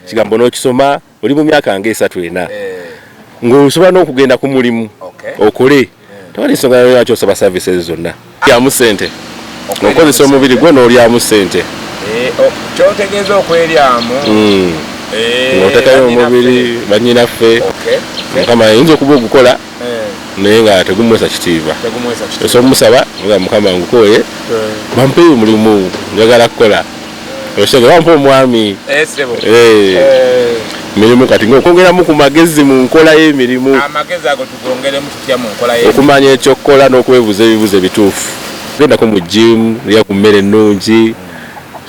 kigambo n'okisoma oli mu myaka nga 3 ng'osobola n'okugenda ku mulimu okole tewali nsonga lwaki osaba services zonna lyamu ssente okozesa omubiri gwe n'olyamu ssente kyotegeeza okweryamu ng'otekayo omubiri bannyinaffe mukama ayinza okuba ogukola naye nga tegumuwesa kitiibwa osobola omusaba nga mukama ngukooye bampeyo omulimu njagala kukola oshoge bampa omwami mirimu kati ng'okwongeramu ku magezi mu nkola y'emirimu amagezi ago tugongeremu tutya mu nkola y'emirimu okumanya ekyokukola n'okwebuuza ebibuuzo ebituufu genda ko mu gym lya ku mmere ennungi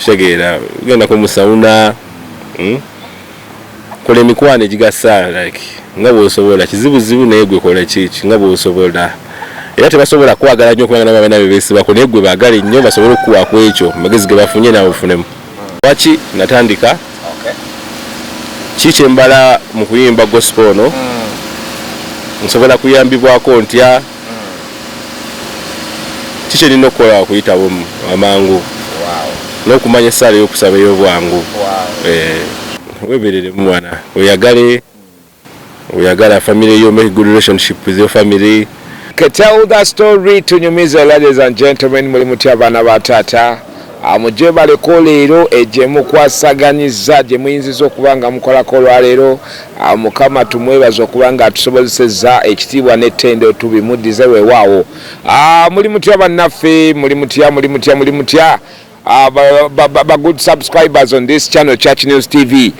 shegeera genda ko mu sauna kola emikwano egigasa like nga bw'osobola kizibuzibu naye gwe kola kiki nga bw'osobola era tebasobola kwagala nnyo kubanga nabo abaana bebeesibako naye gwe baagala nnyo basobole okukuwaako ekyo amagezi ge bafunye nawe ofunemu lwaki natandika kiki embala mu kuyimba gospel ono nsobola kuyambibwako ntya kiki nina okukola okuyitawo amangu n'okumanya essaala y'okusaba ey'obwangu weberere mwana oyagala family yo make good relationship with your family. Tell that story to Nyumiza, ladies and gentlemen. Muli mutya bana batata amuje baleko leero ejemu kwasaganyiza je muyinziza okubanga mukola kolwa leero mukama tumwebaza okubanga atusobozeseza ekitiibwa n'ettendo tubimuddize weewaawo. Muli mutya bannaffe, muli mutya good subscribers on this channel, Church News TV.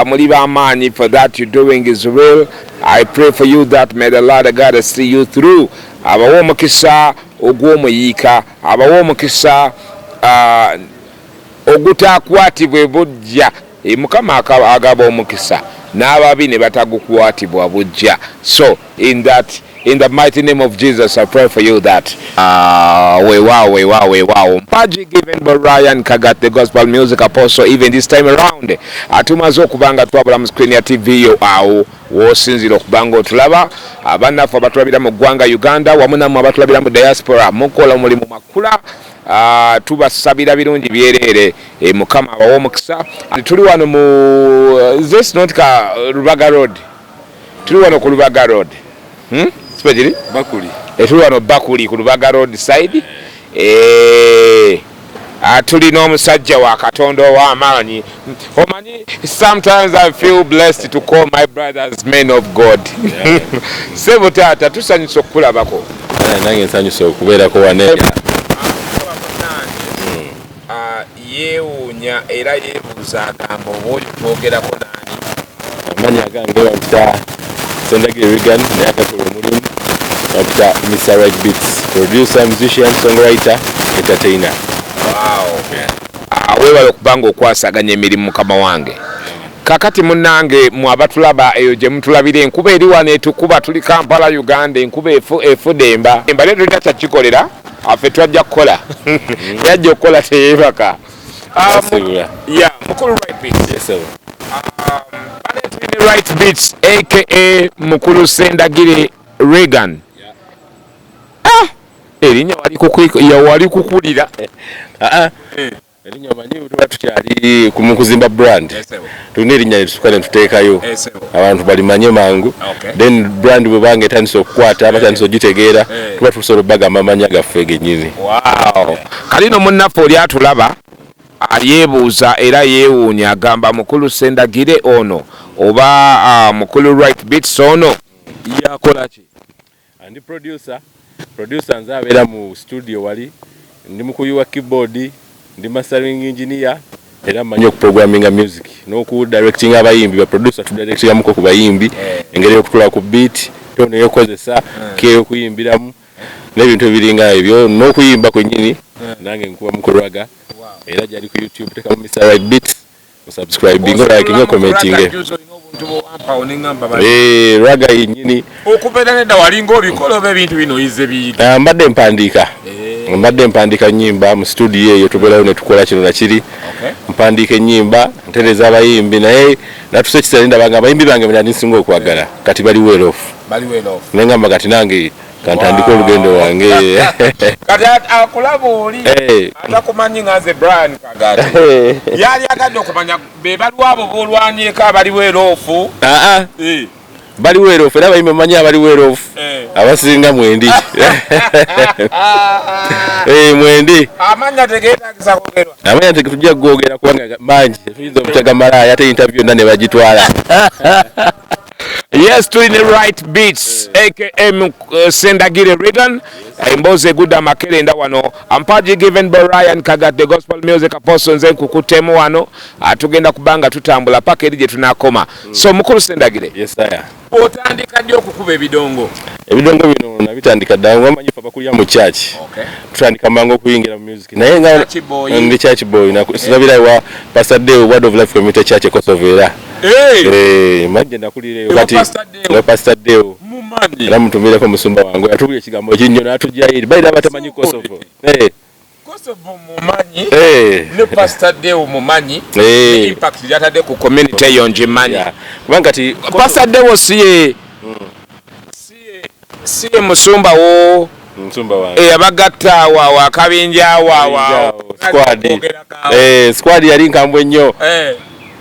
Muli b'amaanyi, for that you're doing is real. I pray for you that may the Lord God see you through. Abawo omukisa ogw'omuyiika, abawo omukisa ogutakwatibwa bujja, mukama agaba omukisa n'ababi ne batagukwatibwa bujja. So in the mighty name of Jesus, I pray for you that weewaawo mpaji given by Ryan Kagat, the gospel music apostle. Even this time around atumaze okubanga twabula mu screen ya TV yo awo wosinzira okubanga otulaba abannaffe abatulabira mu ggwanga Uganda wamu nammwe abatulabira mu diaspora mukola omulimu makula. Tubasabira birungi byerere mukama abawo omukisa. Tuli wano mu this not ka Rubaga Road, tuli wano ku Rubaga Road Spejiri? Bakuli. Tuli wano Bakuli ku Rubaga Road side. Tuli n'omusajja wa Katonda ow'amaanyi. Omanyi, sometimes I feel blessed to call my brothers men of God. Sebo taata tusanyusa okukulabako. Nange nsanyusa okubeerako wane. Yeewuunya era yeebuuza agamba oba oli twogerako naani. Amanyi agange bamuta Sendagire Regan naye akakola omulimu bamuta Mr. Right Beats, producer, musician, songwriter, entertainer. Weewale okubanga okwasaganya emirimu mukama wange. Kakati munnange mu abatulaba eyo gye mutulabira enkuba eri wano etukuba, tuli Kampala Uganda, enkuba efudemba. Embale tulina kyakikolera affe twajja kukola yajja okukola teyeebaka. Mukulu Right Beats. Yes, sir. Right Beats aka Mukulu Sendagire Regan. Erinnya wali kukulira. Erinnya manyi tuba tukyali ku kuzimba brand. Tulina erinnya litusukka ne tuteekayo abantu balimanye mangu. Then brand bwe bange etandisa okukwata abatandisa ogitegeera tuba tusobola bagamba amanya gaffe gennyini. Kalino munnaffe oli atulaba yeebuuza era yeewuunya agamba Mukulu Sendagire ono oba Mukulu Right Beats ono yakola ki? Andi producer nze abeera mu studio wali, ndi mu kuyiwa keyboard, ndi mastering engineer era mmanyi okuprogramminga music n'okudirecting abayimbi. Ba producer tudirectingamuko ku bayimbi engeri y'okutula ku beat tono y'okozesa k'eyokuyimbiramu n'ebintu ebiringa ebyo n'okuyimba kwennyini nange nkuba mukulwaga era gyali ku YouTube teka mu Mr. Right Beats subscribing like nga commenting raga yennyini okubeera nedda walinga obikola oba ebintu bino yize biyiga. Mbadde mpandiika nnyimba mu studio eyo tubeerayo ne tukola kino na kiri. Mpandiika ennyimba ntereza abayimbi naye natuse ekiseera ndaba nga abayimbi bange bena nsinga okwagala kati bali well off. Nengamba kati nange kantandika olugendo wange kati akulabuli atakumanyi ngaze Brian Kagati yali agadde okumanya be balwabo bolwanyeko abali werofu bali werofu era bayimba manyi abali werofu abasinga mwendi mwendi amanya tegeetagisa kwogerwa amanya tujja kugogera kubanga mangi tuyinza obutaga malaya ate interview nane bagitwala. Yes, doing the right beats, aka Sendagire Return. Mboze Guda Makerenda wano. Ampaji given by Ryan Kagat, the gospel music apostle nze kukutemu wano. Atugenda kubanga tutambula paka erije tunakoma. So mukuru Sendagire. Yes sir. Otandika dio kukuba ebidongo. Ebidongo bino nabitandika dawo wamanyi fa bakulya mu church. Okay. Tutandika mango kuyingira mu music. Naye nga ndi church boy na kusabira wa Pastor Deo Word of Life Community Church Kosovera. Majje nakulire kati nga Pastor Deo mumanyi era mutumire ko musumba wangu yatubye ekigambo kinyo natujja iri bayira batamanyi Kosovo Kosovo mumanyi ne Pastor Deo mumanyi impact yatade ku community yonje manyi kubanga kati Pastor Deo siye musumba wo musumba wangu abagatta wa kabinja wa squad yali nkambwe nnyo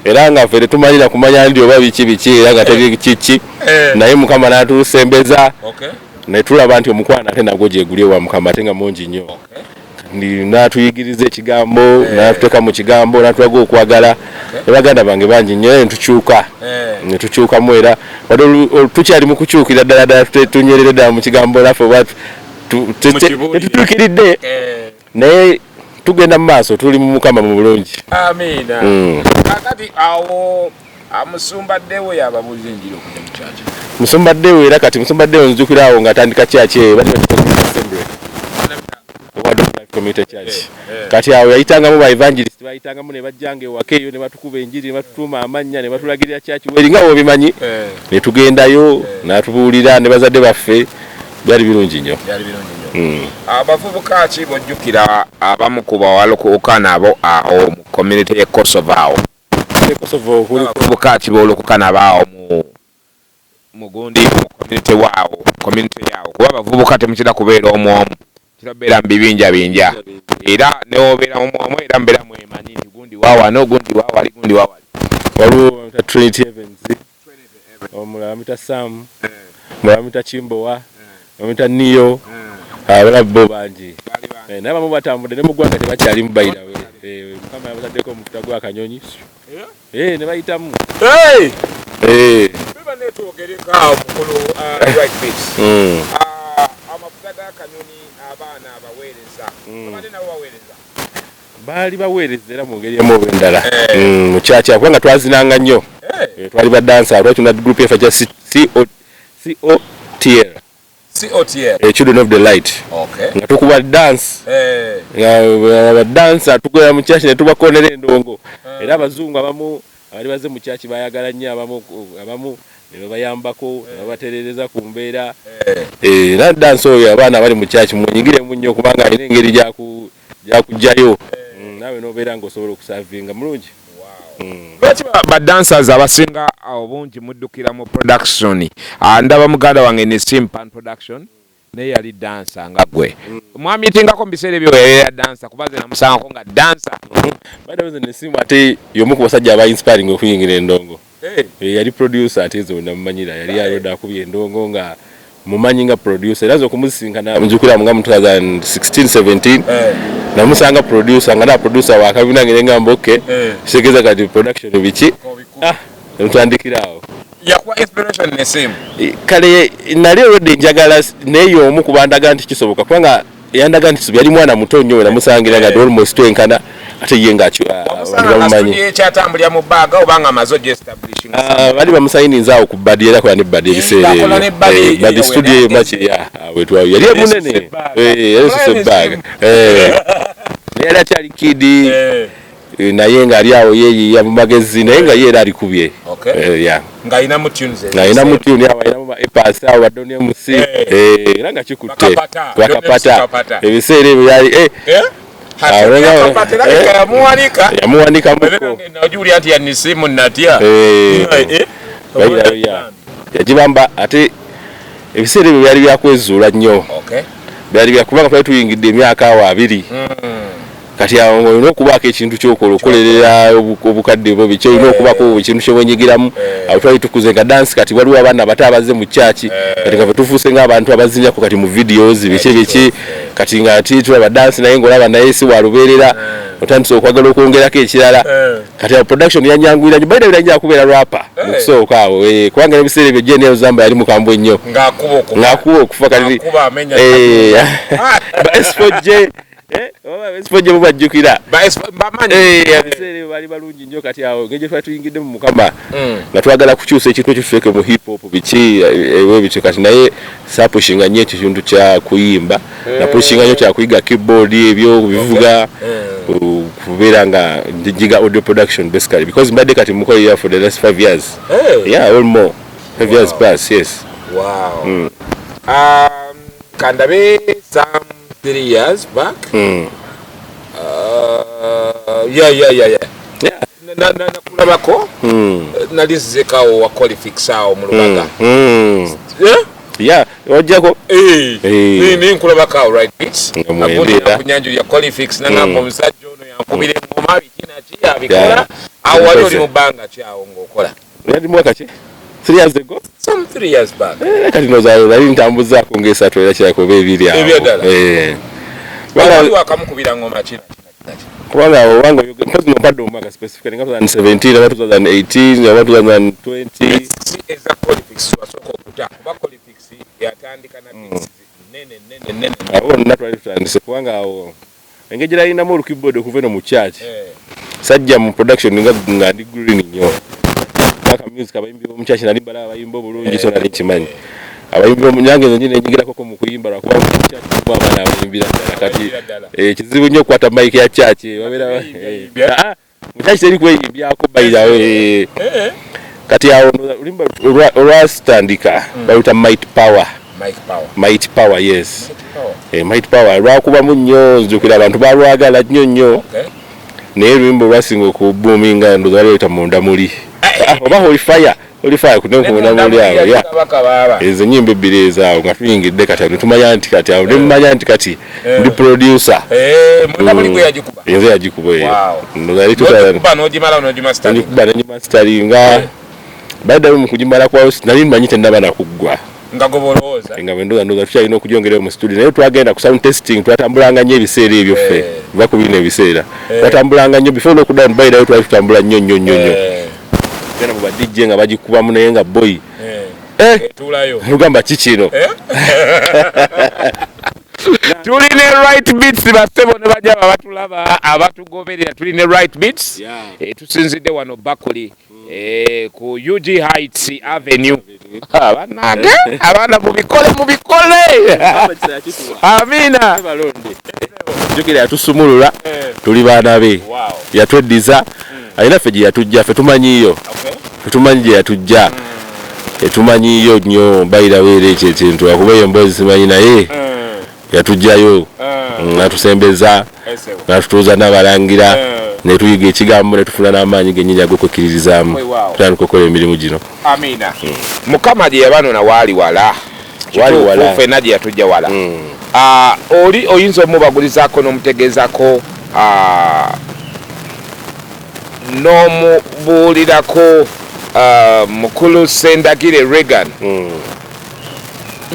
era nga fere tumalira kumanya ndi oba biki era nga tege kichi naye mukama natusembeza ne tulaba nti omukwana ate nagwo gye gulye wa mukama tenga mungi nnyo ndi natuyigiriza ekigambo natuteka mu kigambo natulaga okwagala ebaganda bange bangi nnyo ntukyuka ne tukyuka mwera wadde tukyali mu kukyukira ddala tunyerere ddala mu kigambo lafe watu tutukiridde naye tugenda mu maaso tuli mu mukama mu bulungi. Amina. Kakati awo amusumbaddewo yababuliza enjiri okujja mu church. Musumbaddewo era kati musumbaddewo nzukira awo ng'atandika church bali assembly. Word of Life Community Church. Kati awo yayitangamu ba evangelist bayitangamu ne bajjange wakeyo ne batukuba enjiri ne batutuma amanya ne batulagirira church weringa wo bimanyi ne tugendayo natubuulira ne bazadde baffe byali birungi nnyo. Abavubuka ki bojjukira abamu ku bawalokoka nabo awo mu community ye Kosovo awo. Kosovo abavubuka ki bawalokoka nabo awo mu gundi mu community yawo kuba abavubuka temukira kubeera omu kirabeera mbibinja binja era neobeera omu era mbeera mwemanyi nti gundi waawano gundi waawali gundi waawali waliwo Trinity Evans omulala mita Sam omulala mita Chimbowa omita Niyo abalabo bangi n'abamu batambudde ne mu ggwanga tebakyali mu bayira mukama yabataddeko omukuta gwa kanyonyi ne bayitamu biba netwogereka mukulu right face amafuta ga kanyonyi abaana abaweereza abadde nabo baweereza baali baweereza era mu ngeri emu oba endala mu kyakya kubanga twazinanga nnyo twali badansa lwaki tuna group efa gya COTL Children of the Light. Nga tukuba dance nga dansa tukola mu church ne tubakonera endongo era abazungu abamu abali baze mu church bayagala nnyo abamu ne bayambako baterereza ku mbeera era dance oyo abaana abali mu church munyigire nnyo kubanga alina engeri gyakujjayo nawe nobeera ng'osobola okusavinga mulungi. Lwaki ba dancers abasinga obungi muddukira mu production ndaba muganda wange ne Simpan production naye yali dancer nga gwe mwamitingako mu biseera ebyo yali dancer kuba ze namusangako nga dancer badaze ne Simba ate y'omu ku basajja aba inspiring okuyingira endongo yali producer ate zo namumanyira yali ayoda akubye endongo nga mumanyi nga producer erazo okumusinkana njukira mu 2016-17 namusanga producer nga na producer wa kabina ngene ngambo segeza kati production biki ntandikirawo yakwa inspiration ne same kale nali already njagala neyo omu kubandaga nti kisoboka kubanga yandaga nti yali mwana muto nnyo namusangira nga almost enkana ate ye nga bamumanyi kyatambulya mu baga obanga mazoje establishing bali bamusayininza awo ku badi era kwa ne badi ebiseera badi studio machi wetu yali munene yali se bag yali akyali kidi naye nga ali awo yeyi ya magazine naye nga ye era alikubye nga ina mu tunes awo ina mu epas awo badonye musi era nga kikutte wakapata ebiseera ebyo yali yamuwanika muko najuli ati yanisimu natya yagibamba ate ebiseera ebyo byali byakwezuula nnyo byali byakubanga twali tuyingidde emyaka awo 2 kati awo olina okubaako ekintu kyokola okukolerera obukadde bwo biki olina okubaako ekintu kyobwenyigiramu awo twali tukuze nga dansi kati waliwo abaana abato abazze mu kyaki kati nga tufuuse ng'abantu abazinyako kati mu videos biki kati nga tulaba dansi naye ng'olaba naye si walubeerera otandise okwagala okwongerako ekirala kati awo production yanyanguira nnyo bayida birajja kubeera rapa mu kusooka awo kubanga n'ebiseera ebyo Jane Zamba yali mukambwe nnyo ng'akuba okufa kati S4J Esipoje mubajjukira abiseera bali balungi nnyo kati awo ng'egye twali tuyingidde mu Mukama nga twagala kukyusa ekintu ekyo tuteeke mu hip hop biki bityo kati naye sapushinga nnyo ekintu kya kuyimba napushinga nnyo kya kuyiga keyboard ebyo bivuga kubeera nga njiga audio production basically because mbadde kati mukolera for the last 5 years yeah or more 5 years plus yes kandabe some 3 years back. Yeah. Nakulabako. Nalizekawo wa qualifixawo mu Lubaga. Yeah, ojjako. Ni nkulabako right bits. Abundi kunyanju ya qualifix nanga omusajja ono yankubire ngoma bikina ki abikola. Awali oli mu banga kyawo ng'okola. Yali mwaka ki? 3 years ago? Some 3 years back. Kati nozayo nali ntambuzaako ng'esatu era kyako ebibiri awo. Wali wakamukubira ngoma kina. Kubanga wango mpazi nompadde omwaka specifically nga 2017 oba 2018 oba 2020. Eza qualifix wasooka okuta kuba qualifix yatandika na bits nene. Awo natwali tutandise kubanga awo engeri yalinamu olukibboard okuva eno mu church. Sajja mu production nga ndi green nnyo. Music abayimbi bomukyaki nali mbala abayimbi obulungi so nali nkimanyi abayimbi omunyange nyine njigirako mu kuyimba lwakuba mukyaki mu abaana abayimbira ddala kati kizibu nnyo okukwata mike ya kyaki wabeera mukyaki teri kweyimbyako bayira kati awo olimba olwasitandika baluta might power yes might power lwakubamu nnyo nzijukira abantu balwagala nnyo naye lwimba olwasinga okubuuminga ndoza lweta munda muli oba oli fire kunekumuna muli awo ezo nyimba ebbiri ezaawo nga tuyingidde kati netumanya nti kati awo nemumanya nti kati ndi producer enze yagikuba nogikuba negimastering nga baddayo mu kugimala kwawo nali mmanyi tennaba nakuggwa nga bwendoza tukyalina okugyongerayo mu studio naye twagenda ku sound testing twatambulanga nnyo ebiseera ebyo ffe biva ku bino ebiseera twatambulanga nnyo before lockdown bayidayo twali tutambula nnyo genda mu badijje nga bagikubamu naye nga boy lugamba kikino tuline right beats basebo ne bajaba batulaba abatugoberera tuline right beats tusinzidde wano Bakuli ku UG Heights Avenue abanage abana mubikole amina jukira yatusumulula tuli baana be yatweddiza alina ffe gye yatujja ffe tumanyiyo tumanyi gye yatujja tumanyiyo nnyo bayira weere ekyo ekintu akuba eyo mboozi simanyi naye yatujjayo natusembeza natutuuza n'abalangira netuyiga ekigambo netufuna n'amaanyi gennyini ag'okwekkiririzaamu tutandika okukola emirimu gino amina mukama gye yabanona waali wala ffenna gye yatujja wala oli oyinza omubagulizaako n'omutegeezako n'omubuulirako mukulu Sendagire Reagan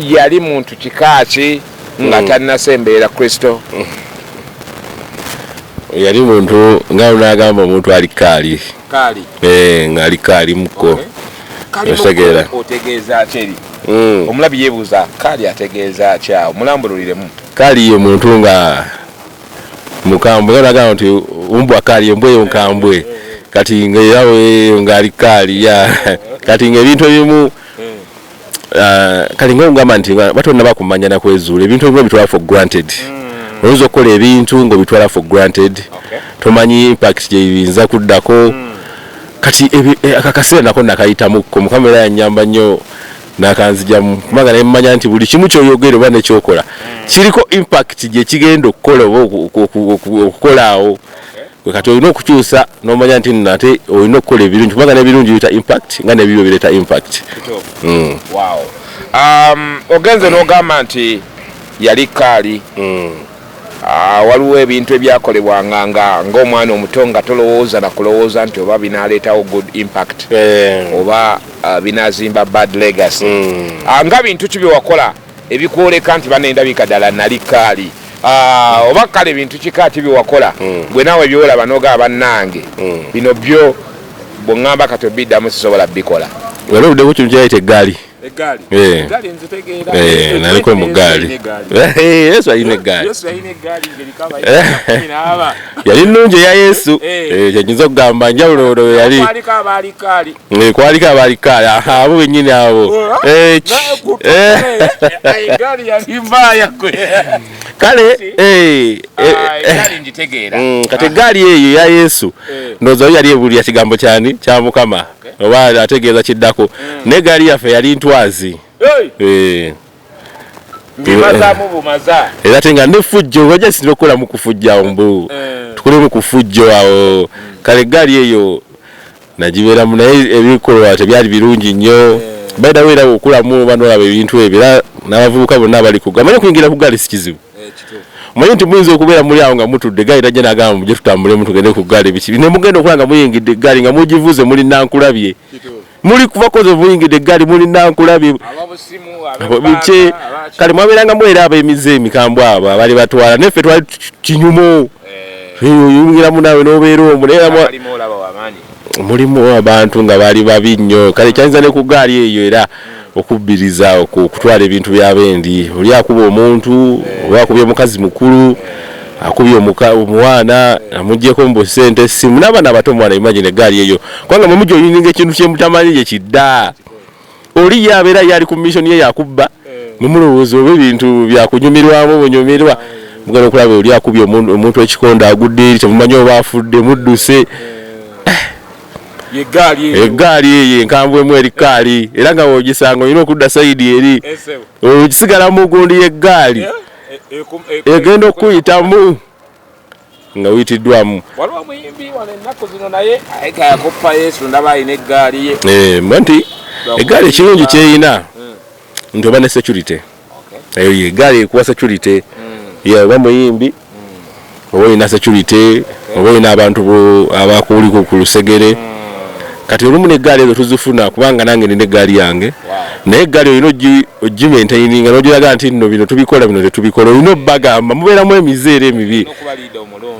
yali muntu kikaaki nga tannasembeera Kristo yali muntu nga unagamba omuntu ali kaali ngaali kaali muko otegeera otegeeza kyeri omulabi yeebuuza kaali ategeeza kyawo mulambululiremu kaali ye muntu nga mukambwe nga unagamba nti umbwa kaali embweyo nkambwe kati ngayawe ngaali kaali kati ng'ebintu ebimu kali ng'ogamba nti batonna bakumanya na kwezuula ebintu ebimu bitwala for granted oyinza okukola ebintu ng'obitwala for granted tomanyi impact gye biyinza kuddako kati akakaseera nako nakayitamuko Mukama era yannyamba nnyo nakanzijamu kubanga naye mmanya nti buli kimu kyoyogera oba nekyokola kiriko impact gye kigenda okukola oba okukolaawo kati olina okukyusa n'omanya nti nate olina okukola ebirungi kubanga n'ebirungi biyita impact nga n'ebiryo bireeta impact ogenze n'ogamba nti yali kaali waliwo ebintu ebyakolebwanga ng'omwana omuto nga tolowooza na kulowooza nti oba binaleetawo good impact oba binazimba bad legacy nga bintu ki byewakola ebikwoleka nti banendabika ddala nali kaali oba kale bintu kikaati byewakola gwe naawe byolaba n'ogaba bannange bino byo bweŋŋamba kati obiddamu sisobola bikola walabuddeku kintu kyayita eggaali naliko mu ggaali yesu alina eggaali yali nnungi eya yesu kyenyinza okugamba njawulo yali kwaliko abaali kaali abo bennyini abo kale kati eggaali eyo eya yesu ndowooza yali ebulira kigambo kyani kya Mukama oba ategeeza kiddako n'eggaali yaffe yali ntwazi era ate nga nefujjo wajja sina okukola mu kufujjawo mbu tukole mu kufujjo awo kale eggaali eyo nagibeeramu naye ebikolwa tebyali birungi nnyo baida weera okulamu banolaba ebintu ebyo era n'abavubuka bonna abali kugamanyi okuyingira ku ggaali si kizibu omanyi nti muyinza okubeera muli awo nga mutudde eggaali tajja n'agamba mujje tutambulemu tugende ku ggaali biki ne mugenda okulaba nga muyingidde eggaali nga mugivuze muli nankulabye muli kuva koze muyingidde eggaali muli nankulabye biki kale mwabeeranga mwera ab'emize emikambwe abo abali batwala neffe twali kinyumo oyingiramu naawe n'obeera omu mulimu abantu nga baali babi nnyo kale kyayinza ne ku ggaali eyo era okubbiriza okutwala ebintu byabendi oli akuba omuntu oba akubye omukazi mukulu akubye omwana amugyeko mu sente essimu n'abaana abato mwana imagine eggaali eyo kubanga mumujja oyininga ekintu kyemutamanyi gye kidda oli yabeera yali ku mission ye yakubba mumulowooza oba ebintu byakunyumirwamu bunyumirwa mugenda okulaba oli akubye omuntu ekikondo agudde eri temumanyi oba afudde mudduse eggaali eyo enkambwemu eri kaali era nga wogisanga olina okudda sayidi eri okisigalamu gundi y'eggaali egenda okuyitamu nga wuyitiddwamu waliwo omuyimbi wano ennaku zino naye yakoppa yesu ndaba alina eggaali ye nti eggaali ekirungi kyeyina nti oba ne security eyo eggaali ekuwa security oba muyimbi oba olina security oba olina abantu abakuliko ku lusegere kati olumu n'eggaali ezo tuzifuna kubanga nange nina eggaali yange naye eggaali olina ogimaintaininga n'ogiraga nti nno bino tubikola bino tetubikola olina obbagamba mubeeramu emizeera emibi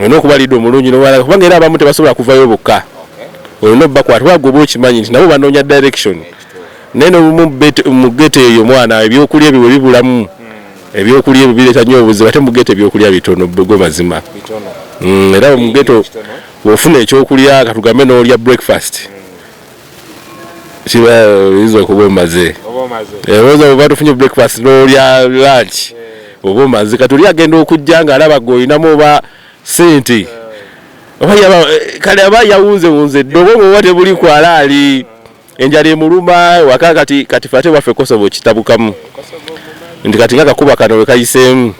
olina okubalidde omulungi kubanga era abamu tebasobola kuvayo bokka olina obbakwata wagwe oba okimanyi nti nabo banoonya direction naye n'olumu mu gete eyo omwana ebyokulya ebyo bibulamu ebyokulya ebyo bireeta nnyo obuzibu ate mu gete ebyokulya bitono go mazima era mu geto bw'ofuna ekyokulya katugambe n'olya breakfast kiba oyinza okuba omaze oza oba tufunye breakfast n'olya lunch oba omaze kati oli agenda okujja ng'alaba g'olinamu oba sente kale aba yawunzewunze dde obwongo oba tebuli kwalaali enjala emuluma waka kati fate waffe kosobo kitabukamu nti kati nga kakuba kano we kayiseemu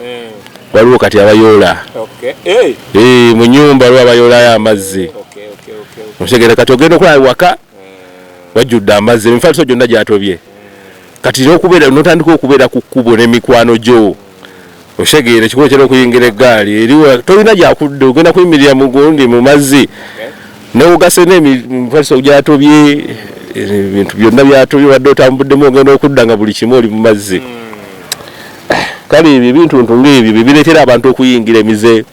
waliwo kati abayoola mu nnyumba lwa abayoolayo amazzi otegere kati ogenda okulaba waka wajjudde amazzi emifaaliso gyonna gyatobye kati n'otandika okubeera ku kkubo n'emikwano gyo otegeere ekikubo kyera okuyingira eggaali eriwo tolina gyakudde ogenda kuyimirira mu gundi mu mazzi newogase n'emifaaliso gyatobye ebintu byonna byatobye wadde otambuddemu ogenda okudda nga buli kimu oli mu mazzi kale ebyo ebintu ngaebyo bibireetera abantu okuyingira emize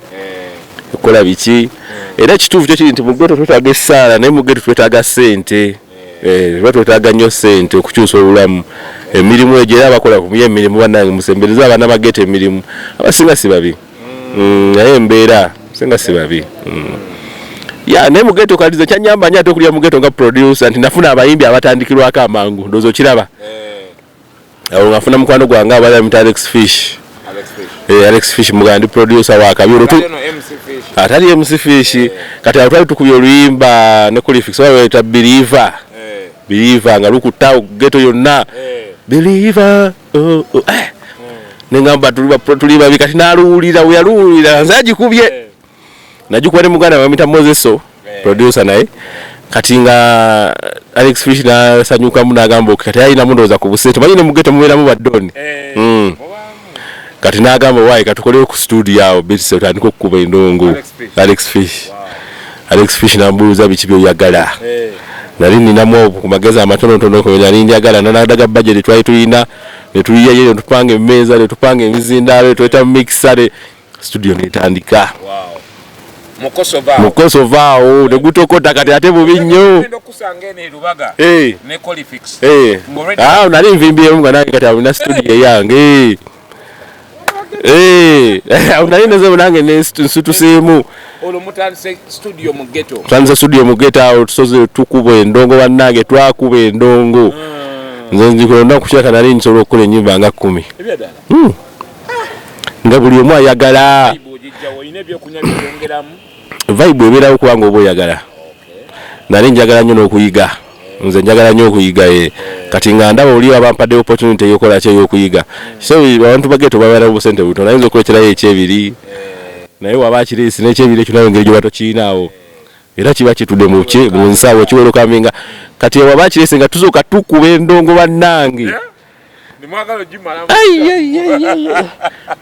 ekola biki era ekituufu kyo kiri nti mu ggeto twetaaga essaala naye mu ggeto twetaaga ssente tuba twetaaga nnyo ssente okukyusa obulamu emirimu egyo era abakola kumya emirimu bannange musembereza abaana bageta emirimu abasinga si babi naye embeera singa si babi naye mu ggeto kalizo kyanyamba nnyo ate okulya mu ggeto nga producer nti nafuna abayimbi abatandikirwako amangu ndowooza okiraba awo ngafuna mukwano gwange abalamita Alex Fish mugandi producer wakabyolo atali MC Fish kati awo twali tukubye oluyimba ne kuli fix waleeta Believer nga lukutta ghetto yonna Believer nengamba tuli babi kati naluwulira weyaluwulira nze agikubye najikuba ne muganda bamita Mozeso producer naye kati nga Alex Fish na sanyuka munagamba kati ayina mundoza ku busente manyine mugeto muwera mu badoni kati nagamba wayi katukole ku studio yawo bitse utandiko kukuba endongo Alex Fish Alex Fish nambuuza bikibyo yagala nali ninamu ku mageza amatono tono ko nali njagala nadaga budget twali tuyina ne tuyiye yero tupange meza ne tupange emizindalo tweta mixer studio netandika mukoso vao ne gutokota kati ate bubinnyo ndokusangene lubaga ne Colifix nali nvimbiye munga naye kati alina studio yange nali nazo nange ne nsutu semu olumutanse studio mu ghetto tanza studio mu ghetto awo tusoze tukuba endongo bannange twakuba endongo nze nzikolonda kushaka nali nsolo okukola ennyumba nga 10 nga buli omu ayagala vibe ebeerawo kubanga oba oyagala nali njagala nnyo n'okuyiga nze njagala nnyo okuyiga kati nga ndaba oli abampadde opportunity y'okola ki ey'okuyiga so abantu bageto babeera mu busente butono ayinza okuleeterayo ekyebiri naye waba akiriisi n'ekyebiri ekyo nayo engeri gye batokiinaawo era kiba kitudde mu nsaawo kiwerokaminga kati waba akiriisi nga tusooka tukuba endongo bannange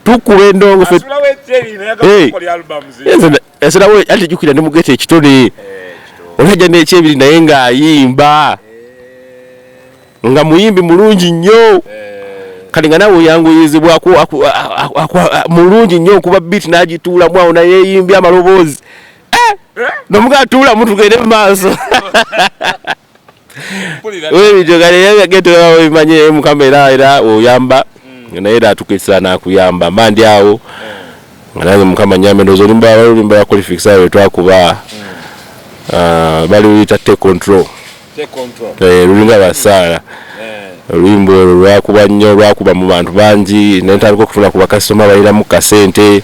tukuba endongo eserawo ati jukira ne mugete ekitone olajja n'ekyebiri naye ng'ayimba nga muyimbi mulungi nnyo kati nga nawe oyanguyizibwako mulungi nnyo okuba beat n'agituulamu awo naye yeeyimbye amaloboozi nomuga tuulamu tugende mu maaso webityo kale geto imanye mukama era oyamba naye era atukisa nakuyamba mandi awo nange mukama nyambe ndozo limba ya Colifix awo twakuba bali uyita take control lulinga basala olwimbo lwakuba nnyo lwakuba mu bantu bangi nentandika okufuna ku bakasitoma balira mu kasente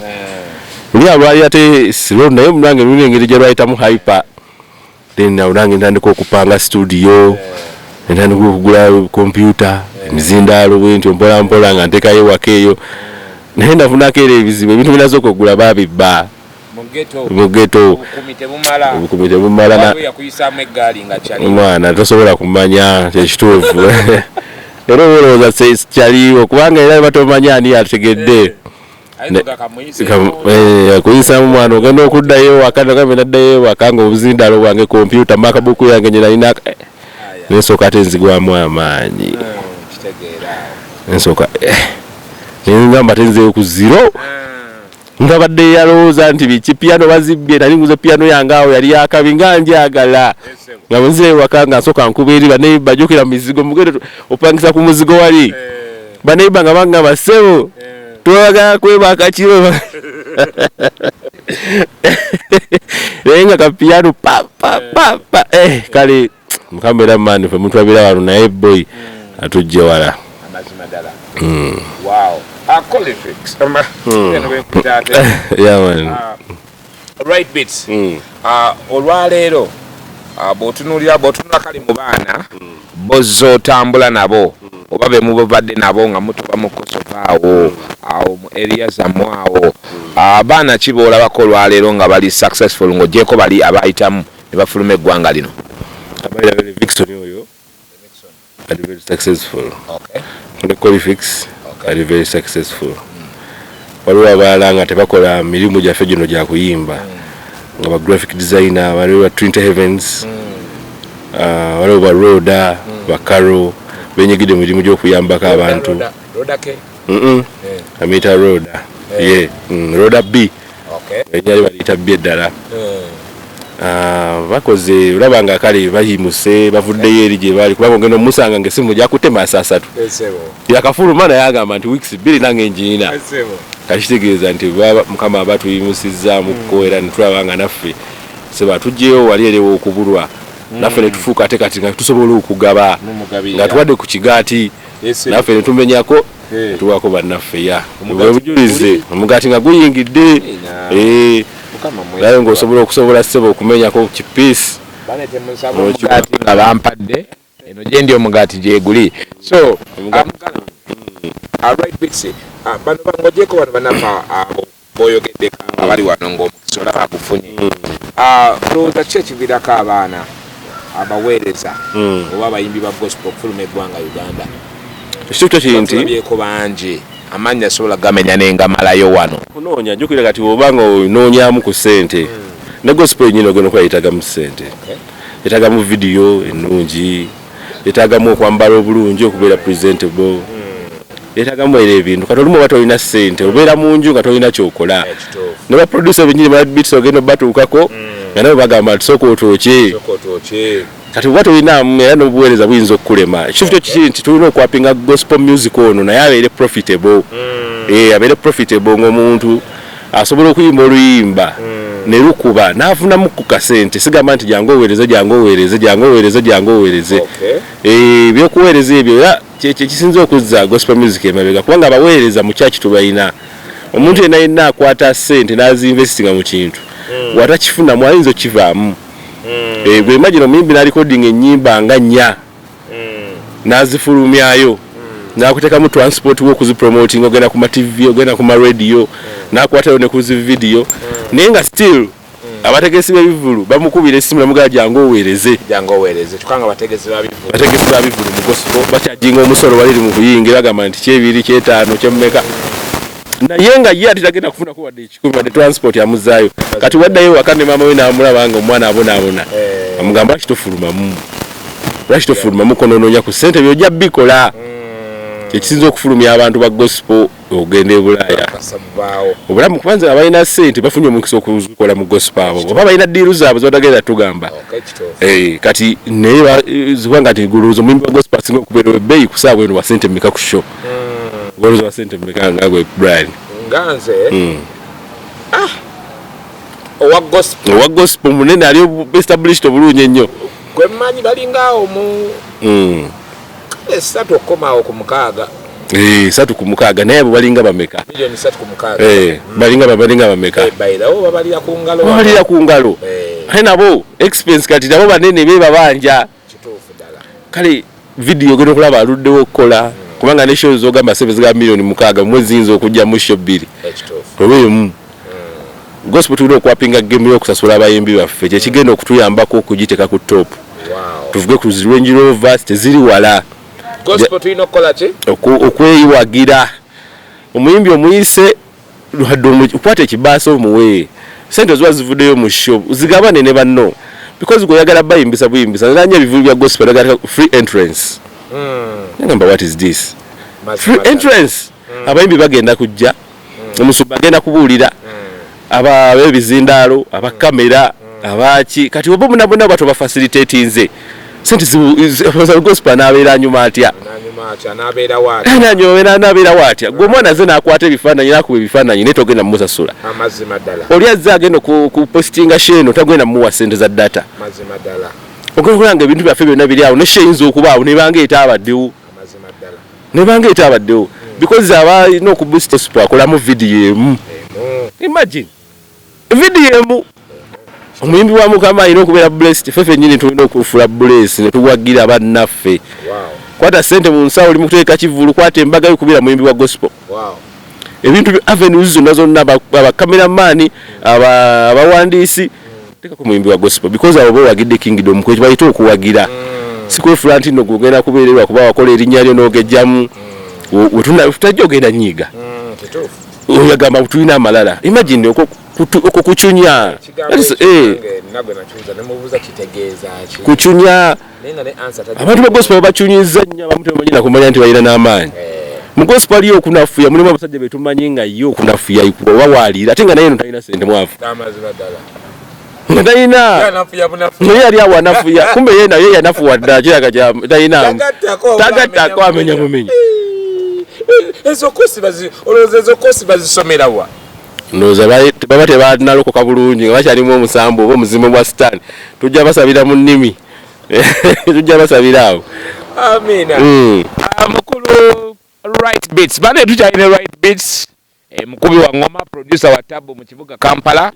luli alwali ate siro naye munange luli engeri gye lwayitamu hyper then nange ntandika okupanga studio ntandika okugula computer emizindalo bwentyo mpola mpola nga ntekayo waka eyo naye ndafunako era ebizibu ebintu binazo okugula babibba mu ghetto obukumite bumala omwana tosobola kumanya kyekituufu era olowooza kyaliwo kubanga era batomanya ani ategedde akuyisamu mwana ogenda okuddayo waka nagambe naddayo waka nga obuzindalo bwange kompyuta makabuku yange nyenalina nesooka ate nzigwamu amaanyi nsooka ngamba tenzeyo ku zero nga badde yalowooza nti biki piano bazibbye nali nguze piano yange awo yali yakabi nga njagala nga bwenzireyo waka nga nsooka nkuba eri baneiba jukira mizigo mugende opangisa ku muzigo wali baneiba nga bangamba ssebo twagala kweba akakiro naye nga kapiano pa kale mukama era mani fe muntu abira wano naye boy atujje wala Colifix right bits olwaleero bw'otunulira kali mu baana bozzo otambula nabo oba be mubadde nabo nga mutuba mu kosovaawo awo mu area zammwe awo abaana ki boolabako olwaleero nga bali successful ng'ogyeko bali abayitamu ne bafuluma eggwanga lino abaira Vixton oyo ali very successful ne Colifix ali very successful waliwo abalala nga tebakola mirimu gyaffe gino gya kuyimba nga ba graphic designer waliwo ba Trinity Heavens waliwo ba Roda ba Caro benyigide mu mirimu gy'okuyambako abantu amita Roda Roda B enyali baliyita B eddala bakoze olaba nga kale bayimuse bavuddeyo eri gye bali kuba ngeno musanga ngesimu gyakutema asasatu yakafuluma naye agamba nti weeks 2 nange enjiina kakitegeeza nti mukama abatuyimusizaamu kukoera netulaba nga naffe seba tujjeyo wali erewo okubulwa naffe netufuuka ate kati nga tusobola okugaba nga tuwadde ku kigaati naffe netumenyako tuwako bannaffe obujulize omugaati nga guyingidde naye ng'osobola okusobola ssebo okumenyako kipiisi omugaati nga bampadde eno gye ndi omugaati gyeguli so bano bangogyeko bano banafa boyogeddeko abali wano ng'omukisa olaba agufunye lowooza ki ekiviirako abaana abaweereza oba abayimbi ba gospel okufuluma eggwanga Uganda ekituufu kinti babyeko bangi amannya asobola gamenya nengamalayo wano kunoonya njukira kati obanga onoonyamu ku ssente ne gospel nyino geno kwa yetagamu ssente yetagamu video ennungi yetagamu okwambala obulungi okubeera presentable yetagamu era ebintu kati olumu oba tolina ssente obeera mu nju nga tolina kyokola ne baproducer benyini beats ogenda batuukako nga nabo bagamba tusooka otooke kati oba tolinamu era n'obuweereza buyinza okukulema ekituufu kyo kiri nti tulina okwapinga gospel music ono naye abeere profitable abeere profitable ng'omuntu asobola okuyimba oluyimba ne lukuba n'afunamu ku kasente sigamba nti jangu oweereze ebyokuweereza ebyo era kyekisinza okuzza gospel music emabega kubanga abaweereza mu kyaki tubalina omuntu yenna akwata ssente n'azinvestinga mu kintu watakifunamu ayinza okivaamu bwe imagine omuyimbi n'alikodinga ennyimba nga 4 n'azifulumyayo n'akuteekamu transport w'okuzipromoting ogenda ku ma TV ogenda ku ma radio n'akwatayo ne ku zi video naye nga still abategesi b'ebivulu bamukubira essimu namugala jangu oweereze tukanga abategesi b'ebivulu mu gospel bakyajinga omusolo waliri mu kuyingira bagamba nti 2 5 kyemmeka naye nga ye ati tagenda kufunako wadde ekikumi wadde transport amuzaayo kati waddayo waka ne maama we n'amulaba nga omwana abonaabona amugamba lwaki tofulumamu kononoonya ku ssente byojja bikola kyekisinza okufulumya abantu ba gospel ogenda e Bulaaya obulamu kubanza abalina ssente bafunye omukisa okuzikola mu gospel abo oba balina diiru zaabwe zotagenda tugamba kati naye zibanga nti guluuza omuyimbi wa gospel asinga okubeera ebbeeyi ku saawa eno wa ssente mmeka ku show goluuza wa ssente mmeka ngagwe Brian nganze owa gospel munene ali established obulungi ennyo gwe mmanyi balingaawo mu 3.6 ku mukaaga 3 ku mukaaga naye abo balinga bameka milioni 3 ku mukaaga balinga bameka bayirawo babalira ku ngalo ate nabo expense kati nabo banene bebabanja kituufu ddala kale video geno kulaba aluddewo okukola kubanga ne shows ogamba service ga milioni 6 mwezi yinza okujja mu show 2 obemu gospel tulina okwapinga game y'okusasula abayimbi baffe kyekigenda okutuyambako okugiteeka ku top tuvuge ku Range Rover teziri wala gospel tulina okukola ki okweyiwagira omuyimbi omuyise ukwata ekibaasa omuwe sente ziba zivuddeyo mu show zigabane ne banno because goyagala bayimbisa buyimbisa nanya ebivulu bya gospel agala free entrance ngamba what is this free entrance abayimbi bagenda kujja omusumba agenda kubuulira abebizindaalo abakamera abaki kati obo bonna bato bafacilitate nze sente gospel n'abeera nyuma atya n'abeera watya gwe omwana ze n'akwata ebifaananyi n'akuba ebifaananyi naye togenda mumusasula amazima ddala oli azze agenda ku postinga sheeno tagenda mumuwa sente za data ogenda kulanga ebintu byaffe byonna biri awo neshe eyinza okubaawo nebanga etabaddewo because abalina okuboost gospel akolamu video emu imagine video emu omuyimbi wa Mukama alina okubeera blessed ffe nnyini tulina okufula bless ne tuwagira bannaffe kwata ssente mu nsawo oli mu kuteeka kivulu kwata embaga y'okubira muyimbi wa gospel ebintu avenues zonna abakameramaani abawandiisi teeka ku muyimbi wa gospel because abo bawagidde kingdom kwe bayita okuwagira sikwefula nti nno gugenda kubeererwa kuba wakola erinnya lyo n'ogejjamu wetutajja ogenda nyiiga oyagamba tulina amalala imagine okukucunya kucunya abantu ba gospel bacunyizza nnyo abamu tebamanyira kumanya nti balina n'amaanyi mu gospel aliyo okunafuya mulimu abasajja betumanyi nga yo okunafuya oba waalira ate nga naye no talina sente mwafu nga talina naye yali awo anafuya kumbe ye naye yanafuwa ddala kiraga talina tagattako amenya mumenya ezo kosi bazisomerawa noza baba tebanalokoka bulungi nga bakyalimu omusambu oba omuzimu bwa sitaani tujja basabira mu nnimi tujja basabira awo amina mukulu right beats bane tukyalina right beats mukubi wa ngoma producer wa Tabo mu kibuga Kampala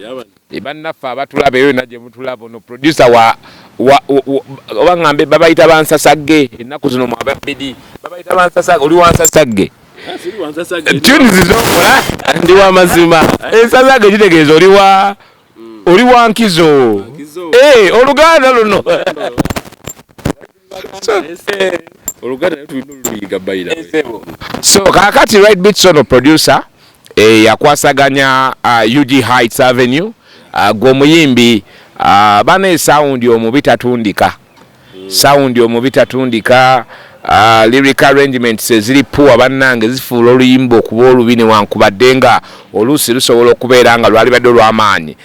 bannaffe abatulaba eyo na gye mutulaba ono producer wa oba ngambe babayita bansasagge ennaku zino mu ababidi babayita bansasagge oli wansasagge tuni zizokola ndi wa mazima ensasagge kitegeeza oli wa nkizo oluganda luno So kakati Right Beats ono producer yakwasaganya UG Heights Avenue Omuyimbi bane sound omubi tatundika lyric arrangements eziri poor bannange zifuula oluyimba okuba olubi newankubadde nga oluusi lusobola okubeera nga lwalibadde olw'amaanyi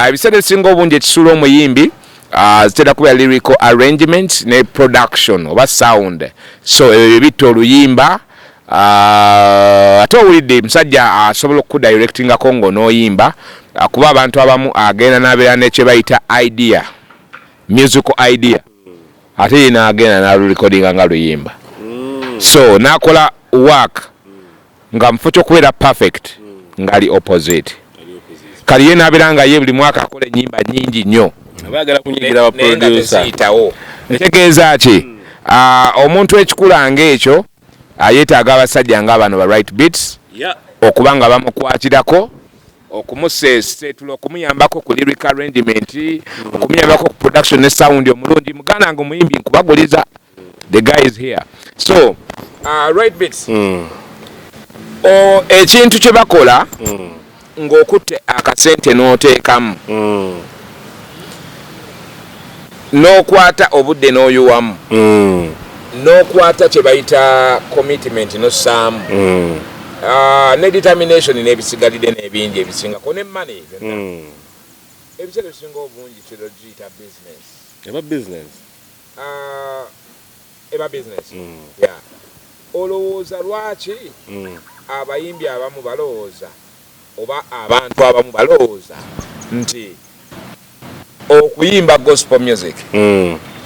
ebiseera ebisinga obungi ekisuula Omuyimbi zitera kuba lyrical arrangement ne production oba sound so bitta oluyimba ate owulidde musajja asobola okudirectingako ng'onooyimba kuba abantu abamu agenda n'abeera nekye bayita idea musical idea ate ye n'agenda n'alurecordinga nga luyimba so n'akola work nga mufo ky'okubeera perfect ng'ali opposite kali ye n'abeera nga ye buli mwaka akola ennyimba nnyingi nnyo abaagala kunyigira ba producer ekitegeeza ki omuntu ekikula ng'ekyo yeetaaga abasajja ng'abano ba Right Beats okuba nga bamukwatirako okumuseetula okumuyambako ku lyric arrangement okumuyambako ku production ne sound omulungi muganda nga Omuyimbi nkubaguliza the guy is here so Right Beats ekintu kye bakola ng'okutte akasente n'oteekamu n'okwata obudde n'oyuwamu n'okwata kye bayita commitment n'ossaamu ne determination n'ebisigalidde n'ebingi ebisingako ne money ebiseera ebisinga obungi kirogiyita eba business olowooza lwaki abayimbi abamu balowooza oba abantu abamu balowooza nti okuyimba gospel music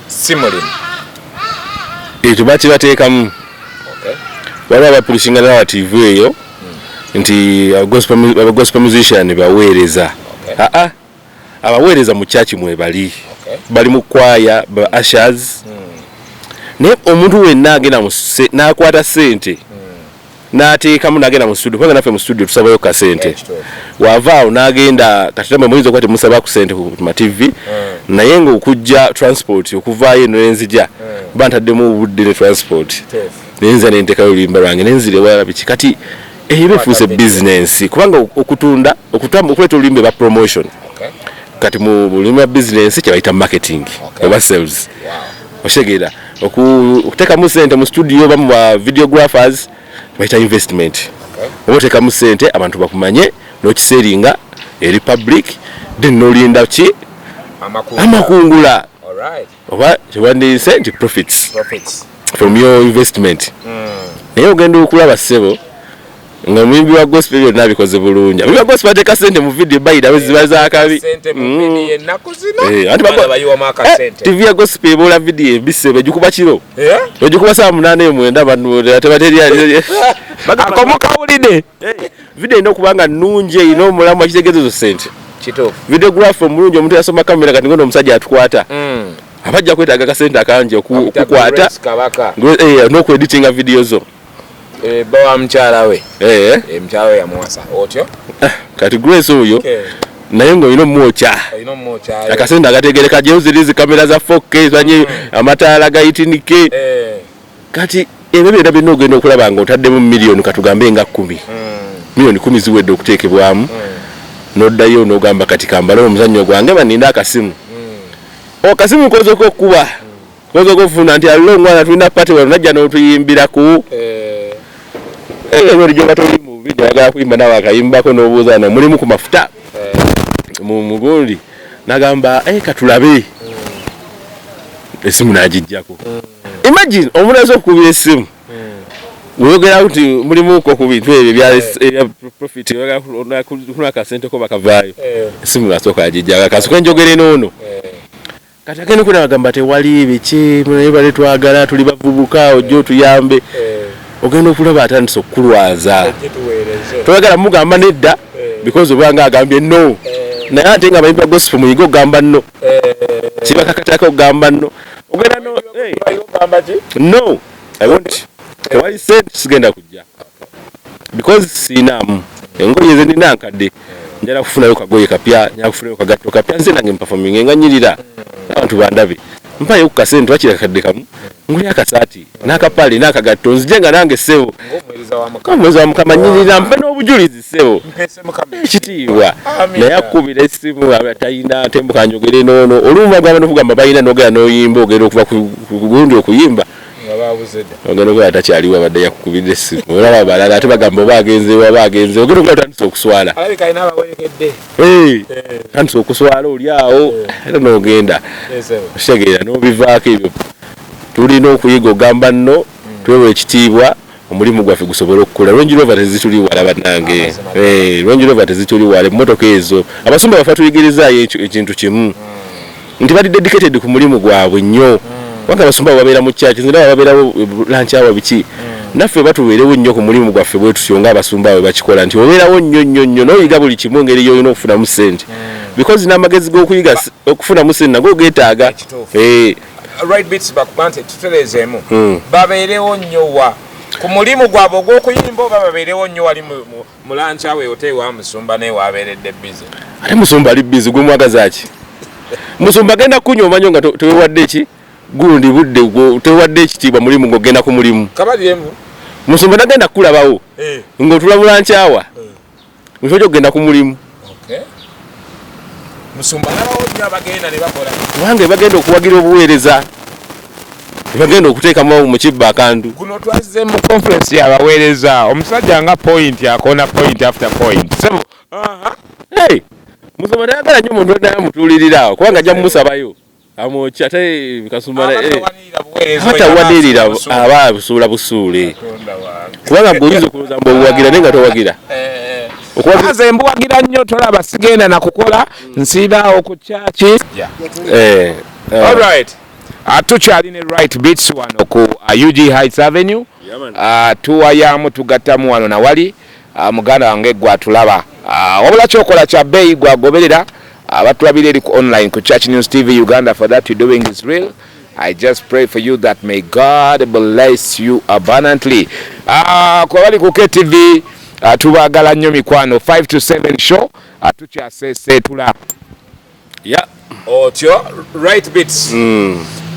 si mulimu ekyo bakibateekamu waliwo abapulishinga nawa TV eyo nti gospel musician baweereza abaweereza mu church mwe bali mu kwaya ba ushers naye omuntu wenna agenda n'akwata ssente n'ateekamu n'agenda mu studio kubanga naffe mu studio tusabayo ka ssente wavaawo n'agenda katitamwe muyinza okuba temusaba ku ssente ku ma TV naye ng'okujja transport okuvaayo eno nenzija kuba ntaddemu obudde ne transport nenza nentekayo oluyimba lwange nenzire wala biki kati ebifuuse business kubanga okuleeta oluyimba ba promotion kati mu bulimi business kyebayita marketing oba sales oshegeera okuteekamu ssente mu studio bamu ba videographers bayita investment oba oteekamu ssente abantu bakumanye n'okiseeringa eri public then n'olinda ki amakungula oba kyewandiise nti profits from your investment naye ogenda okulaba ssebo nga muyimbi wa gospel byonna bikoze bulungi muyimbi wa gospel ateeka ssente mu video bayida weziba zakabi TV ya gospel ebola video ebisebe egikuba kiro ogikuba saa 8:09 tebaterya akomukawulide video ino okubanga nnungi ino omulamu akitegeezo ssente videographer omulungi omuntu yasoma kamera kati ngono omusajja atukwata abajja kwetaaga kasente akangi okukwata n'okweditinga video zo bawa mkyala we mkyala we yamuwasa otyo kati Grace oyo naye ng'olina omwokya akasente agategereka gyozirizi kamera za 4K zanye amataala ga 18K kati ebyo byonna byonna ogenda okulaba nga otaddemu miliyoni katugambe nga 10 miliyoni 10 ziwedde okuteekebwamu n'oddayo n'ogamba kati kambala omuzannyo gwange baninda akasimu okasimu kozeko okuba kozeko okufuna nti alilo omwana tulina pati wano najja n'otuyimbiraku ebyo batoli mu video agala kuyimba nawe akayimbako n'obuuza na mulimu ku mafuta mu mugundi nagamba katulabe esimu n'agijjako imagine omuntu asobola okukubira esimu weyogera nti mulimu ko ku bintu ebyo bya profit kuna akasente ko bakavaayo esimu nasooka agijjaga kasooka enjogere n'ono kati agenda kunagamba tewali biki naye bale twagala tuli bavubuka ojjo tuyambe ogenda okulaba atandisa okukulwaza toyagala mugamba nedda because obanga agambye no naye ate nga bayimba gospel muyiga ogamba no kibakakatako ogamba no ogenda no I want tewali sente sigenda kujja because sinamu engoye ze nina nkadde njala kufunayo kagoye kapya njala kufunayo kagatto kapya nze nange mpafominga nga nyirira abantu bandabe mpayo ku kasente twakira kadde kamu nguli akasaati n'akapale n'akagatto nzijenga nange ssebo ng'omwezi wa mukama nyirira mpe n'obujulizi ssebo ekitiibwa naye akkubira essimu abatayina tembuka njogere noono olumu bagamba n'okugamba balina n'ogera n'oyimba ogenda okuva ku gundi okuyimba ogenda okuba atakyaliwo abadde yakukubira essimu olaba abalala ate bagamba oba agenze ogenda okuba otandise okuswala tandise okuswala oli awo era n'ogenda okitegeera n'obivaako ebyo tulina okuyiga ogamba nno twewa ekitiibwa omulimu gwaffe gusobole okukula Range Rover tezituli wala bannange Range Rover tezituli wala emmotoka ezo abasumba bafa tuyigirizaayo ekintu kimu nti bali dedicated ku mulimu gwabwe nnyo wanga abasumba babeera mu church nzira babeerawo lunch hour biki naffe batuweerewo nnyo ku mulimu gwaffe bwe tusyo nga abasumba bwe bakikola nti obeerawo nnyo n'oyiga buli kimu engeri y'olina okufunamu ssente because n'amagezi g'okuyiga okufunamu ssente nago geetaaga right bits bakubante tuterezeemu babeerewo nnyo wa ku mulimu gwabwe ogw'okuyimba oba babeerewo nnyo wali mu lunch hour hotel wa musumba naye wabeeredde busy ate musumba ali busy gwe mwagaza ki musumba genda kunywa omanyo nga tewewadde ki gundi budde tewewadde ekitiibwa mulimu ng'ogenda ku mulimu kabaliremu musumba tagenda kukulabawo ng'otula mu lunch hour musumba gy'ogenda ku mulimu musumba nabawo nnyo abagenda ne bakola kubanga bagenda okuwagira obuweereza bagenda okuteekamu mu kibba akantu guno twazize mu conference y'abaweereza omusajja nga point akona point after point sebo musumba tayagala nnyo omuntu naye amutuulirira awo kubanga ajja mumusabayo amwoki ate kasumba abatawanirira aba busuula busuule kubanga gweoyinza okulowooza mbu obuwagira naye nga towagira nze mbuwagira nnyo tolaba sigenda nakukola nsiibaawo ku kyaki alright tukyali ne right bits wano ku UG Heights Avenue tuwayamu tugattamu wano nawali muganda wange gwatulaba wabula kyokola kya bbeeyi gwagoberera batulabira eri ku online ku Church News TV Uganda. For that you're doing is real. I just pray for you that may God bless you abundantly. Kwa bali ku KTV tubagala nnyo mikwano 5 to 7 show tukyasesetula otyo right bits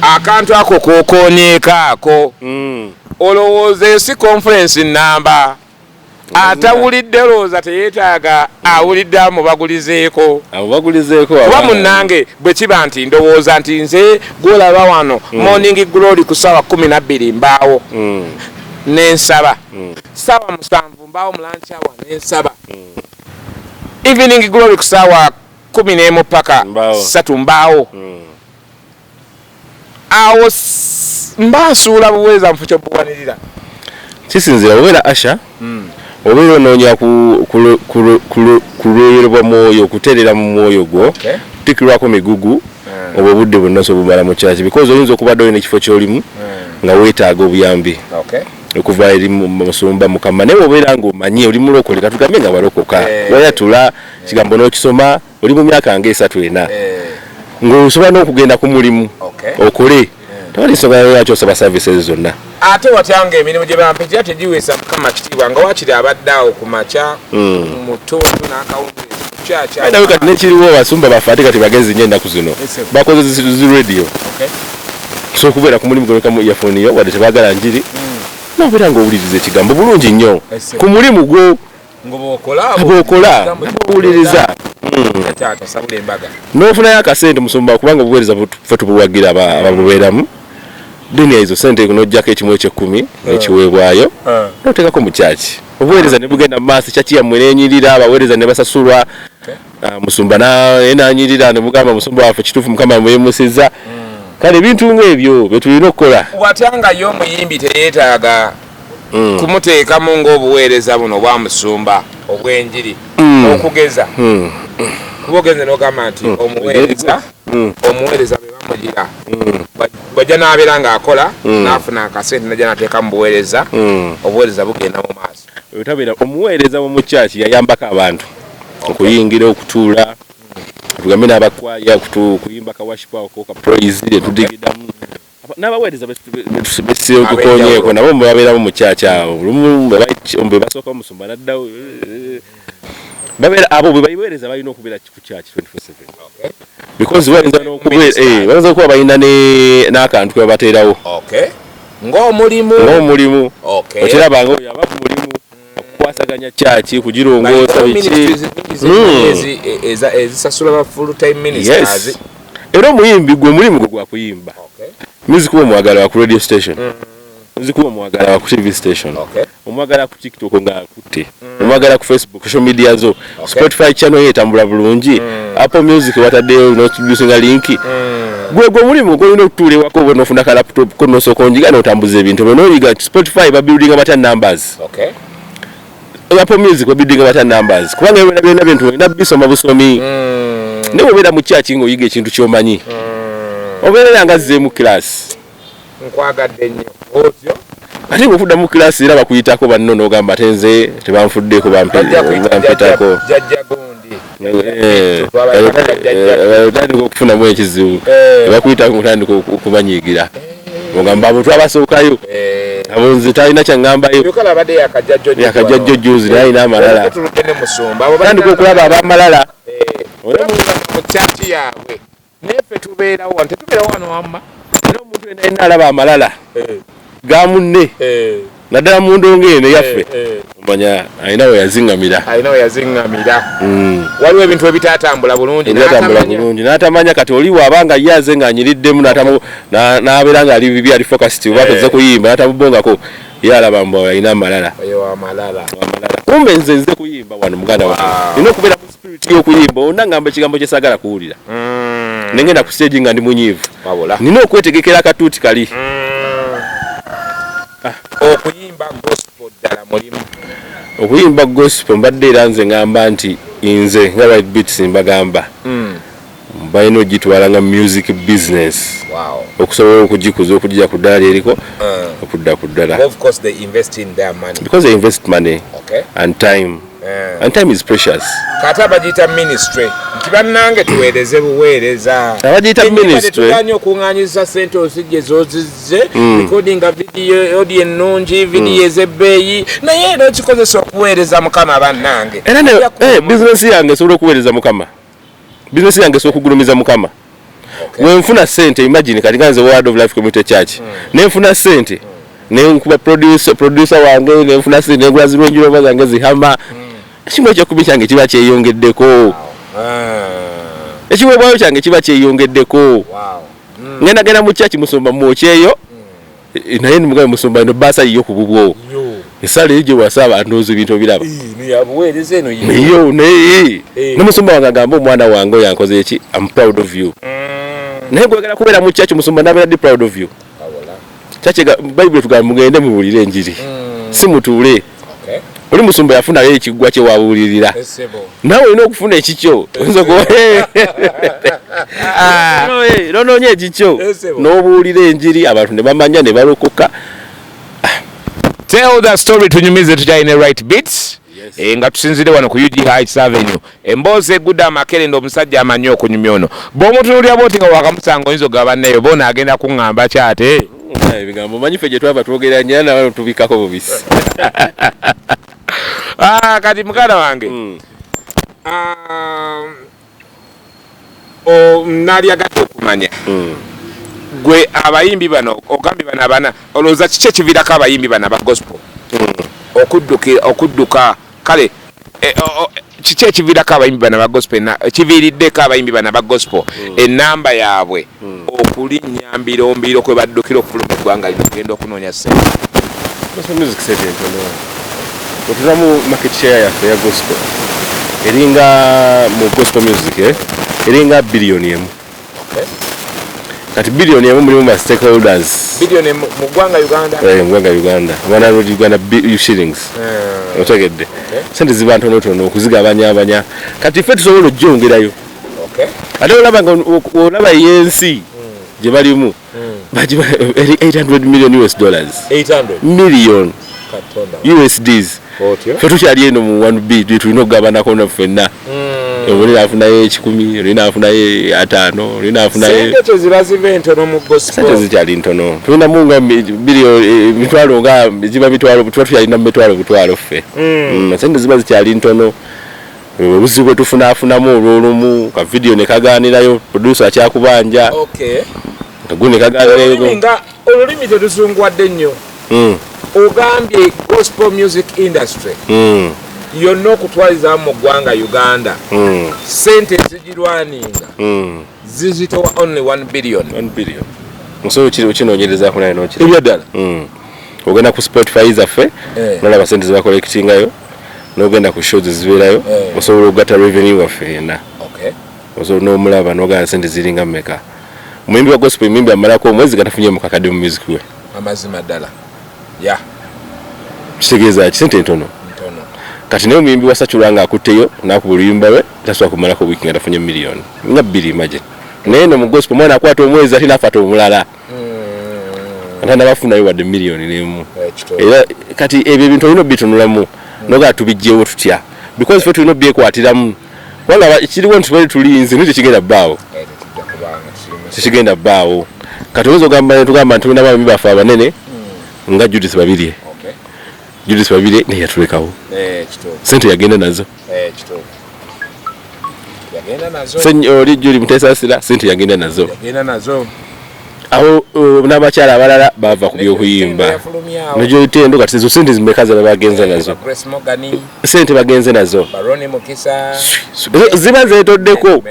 akantu ako kokonyeekaako olowooza si conference namba atawulidde looza teyeetaaga awulidde amubagulizeeko kuba munnange bwe kiba nti ndowooza nti nze gwolaba wano morning glory ku ssaawa 12 mbaawo nensaba ssaawa 7 mbaawo mulanchawa nensaba evening glory ku ssaawa 11 paka 3 mbaawo awo mbaasuula buweereza mufukyo buwanirira kisinzira obeera asha obeera onoonya kulweyerebwa mwoyo okuteerera mu mwoyo gwo tikirwako migugu obwo obudde bwonna sobumala mu kyaki because oyinza okubadde olina ekifo ky'olimu nga weetaaga obuyambi okuva eri musumba mukama naye obeera ng'omanyi oli mulokole katugambe nga walokoka wayatula kigambo n'okisoma oli mu myaka nga 3-4 ng'osobola n'okugenda ku mulimu okole tewali nsonga lwaki osaba services zonna ate watyanga emirimu gye bampetya tegiweesa mukama kitiibwa nga wakiri abadde awo ku makya mu ttundu n'akawungeezi nawe kati nekiriwo abasumba baffe ate kati bagezi nnyo ennaku zino bakoze zi radio so okubeera ku mulimu gwolekamu earphone yo wadde tebaagala njiri nobeera ng'owuliriza ekigambo bulungi nnyo ku mulimu gwo bw'okola owuliriza n'ofunayo akasente musumba kubanga obuweereza ffe tubuwagira ababubeeramu dunia ezo sente n'oggyako ekimu eky'ekkumi n'ekiweebwayo n'oteekako mu kyaki obuweereza ne bugenda mu maaso kyaki yammwe n'enyirira abaweereza ne basasulwa musumba n'anyirira ne mugamba musumba waffe kituufu mukama mwemusizza kale ebintu ng'ebyo bye tulina okukola watyangayo omuyimbi teyeetaaga kumuteekamu ng'obuweereza buno bwa musumba obw'enjiri okugeza kuba ogenze n'ogamba nti omuweereza be bamugira bwajja n'abeera ng'akola n'afuna akasente najja n'ateeka mu buweereza obuweereza bugenda mu maaso otabeera omuweereza w'omu kyaki yayambako abantu okuyingira okutuula tugambe n'abakwaya kuyimba kawashipa okoka praise tudigidamu n'abaweereza betukonyeeko nabo babeeramu mu kyaki awo lumu mbe basooka omusumba n'addawo babera abo bwe bayiwereza balina okubeera ku church 24/7 because bayinza kuba balina n'akantu ke babateerawo ng'omulimu okiraba nga oyo aba ku mulimu okukwasaganya church kugirongoosa biki ezisasula full time ministers era omuyimbi gwe mulimu gwe gwa kuyimba music wo mwagala wa ku radio station music wo mwagala wa ku TV station omwagala ku TikTok nga akutte omwagala ku Facebook social media zo Spotify channel yetambula bulungi Apple Music wataddeyo n'otubusinga link gwe mulimu gwe n'otuule wako bwe n'ofuna ka laptop ko n'osokonjiga n'otambuza ebintu bwe n'oyiga Spotify babuildinga bata numbers Apple Music babuildinga bata numbers kubanga byonna bintu ina bisoma busomi ne obera mu church ngo yige ekintu kyomanyi obeera nga zze mu class nkwagadde nnyo otyo ate ng'ofudda mu class era bakuyitako banno n'ogamba tenze tebanfuddeko bampitako jajja gundi otandika okufunamu ekizibu bakuyitako ng'otandika okubanyiigira ogamba abo twabasookayo abo nze talina kyaŋŋambayo yakajjajjo juzi naye alina amalala tandika okulaba abamalala mu kyaki yaabwe neffe tubeerawo wano tetubeerawo wano wamma era omuntu yenna yenna alaba amalala ga munne naddala mu ndongo eno yaffe omanya alina we yaziŋŋamira waliwo ebintu ebitatambula bulungi n'atamanya kati oli bw'abanga ye aze ng'anyiriddemu n'abeera ng'ali bibi ali focused oba tozze kuyimba n'atamubongako ye alaba mbu alina amalala kumbe nze kuyimba wano muganda wange nina okubeera mu spirit y'okuyimba onna ngamba ekigambo kye saagala kuwulira nengenda ku stage nga ndi munyiivu nina okwetegekera akatuuti kali okuyimba gospel ddala mulimu okuyimba gospel mbadde era nze ngamba nti nze nga right beats mbagamba balina ogitwala nga music business okusobola okugikuza okugija ku ddala eriko okudda ku ddala because they invest money and time and time is precious kata bagiyita ministry nti bannange tuweereze buweereza abagiyita ministry tuganye okuŋŋaanyiza sente osijje zozizze recordinga video audio ennungi video ez'ebbeeyi naye era okikozesa okuweereza mukama bannange era business yange esobola okuweereza mukama business yange esobola okugulumiza mukama wenfuna sente imagine kati nga nze Word of Life Community Church nenfuna sente nenkuba producer wange nenfuna sente nengula zirungi zange zihama ekimu ekyokumi kyange kiba kyeyongeddeko ekiweebwayo kyange kiba kyeyongeddeko ngenda mu church musomba mwokyeyo naye nimugabe musomba eno basa yiyo ku bubwo esala eyo gye wasa abantu ozo ebintu obiraba iyo n'omusumba wange agamba omwana wange yankoze eki I'm proud of you naye gwegala kubeera mu church musumba nabeera di proud of you church Bible tugamba mugende mubuulire enjiri si mutuule oli musumba yafunayo ekiggwa kye wabuulirira nawe olina okufuna ekikyo nonoonye ekikyo n'obuulira enjiri abantu ne bamanya ne balokoka. Tell the story tunyumize tujaine right beats nga tusinzire wano ku UG Heights Avenue emboozi egudda amakerenda omusajja amanyi okunyumya ono bw'omutunuulira bwoti nga wakamusanga oyinza ogaba nayo boona agenda kuŋŋamba kyate ebigambo manyi ffe gye twaba twogeranya nawe tubikako bubisi kati muganda wange nalyagadde okumanya gwe abayimbi bano ogambye bano abana olowooza kiki ekiviirako abayimbi bano aba gospel okudduka kale kiki ekiviirako abayimbi bano aba gospel kiviiriddeko abayimbi bano aba gospel ennamba yaabwe okulinnya mbirombiro kwe baddukira okufuluma eggwanga lino kugenda okunoonya ssente gospel music sente ntono otulamu market share yaffe ya gospel eringa mu gospel music eringa billion emu kati billion emu mulimu ma stakeholders billion mu ggwanga Uganda mu ggwanga Uganda 100 Uganda shillings otegedde sente ziba ntonotono okuzigabanya kati ffe tusobola ojjongerayo ate olaba yensi gye balimu $800 million US dollars 800 million USDs ffe tukyali eno mu 1B tulina okugabanako nafenna olina afunayo 10 olina afunayo 5 olina afunayo sente ziba zive ntono mu gospel sente zikyali ntono tulinamu nga mitwalo nga ziba mitwalo tuba tukyalina mitwalo ffe sente ziba zikyali ntono Obuzibu tufunafunamu olwolumu ka video ne kaganirayo producer akyakubanja. Okay. Kagune kaganirayo. Nga olulimi tetusungwadde nnyo. Ogambye gospel music industry. Yonna okutwaliza mu ggwanga Uganda. Sente zigirwaninga. Zizitowa only 1 billion. 1 billion. Muso kinonyereza kuna ino kiri. Ebyadala. Ogenda ku Spotify zaffe. Nolaba sente ziba collectingayo. Nogenda ku shows zibeerayo. Osobola okugata revenue waffe yena. Okay. Osobola n'omulaba n'ogana sente ziringa mmeka. Omuyimbi wa gospel mimbi amalako omwezi gatafunye mu kakadde mu music we. Amazima ddala. Ya. Kitegeeza kisente ntono. Kati naye omuyimbi wa Asasulwa nga akutteyo n'akubuluyimba lwe tasobola kumalako wiki nga tafunye million. Nga 2 imagine. Naye no mu gospel mwana akwata omwezi ate n'afata omulala. Atanda bafunayo wadde million n'emu. Era kati ebyo ebintu olina bitunulamu noga tubijjewo tutya. Because ffe tulina byekwatiramu. Wala kiriwo ntubali tulinze nite kigenda bbaawo. Kigenda bbaawo. Kati ozo gamba tugamba ntuna bambi bafa abanene nga Judith babiri. Judith babiri ne yatulekawo. Kito. Sente yagenda nazo. Kito. Yagenda nazo. Oli Juli Mutesasira sente yagenda nazo. Yagenda nazo. Aho n'abakyala abalala bava ku by'okuyimba. Najo itendo kati zo sente zimekaza bagenze nazo. Sente bagenze nazo. Baroni Mukisa. Ziba zetoddeko.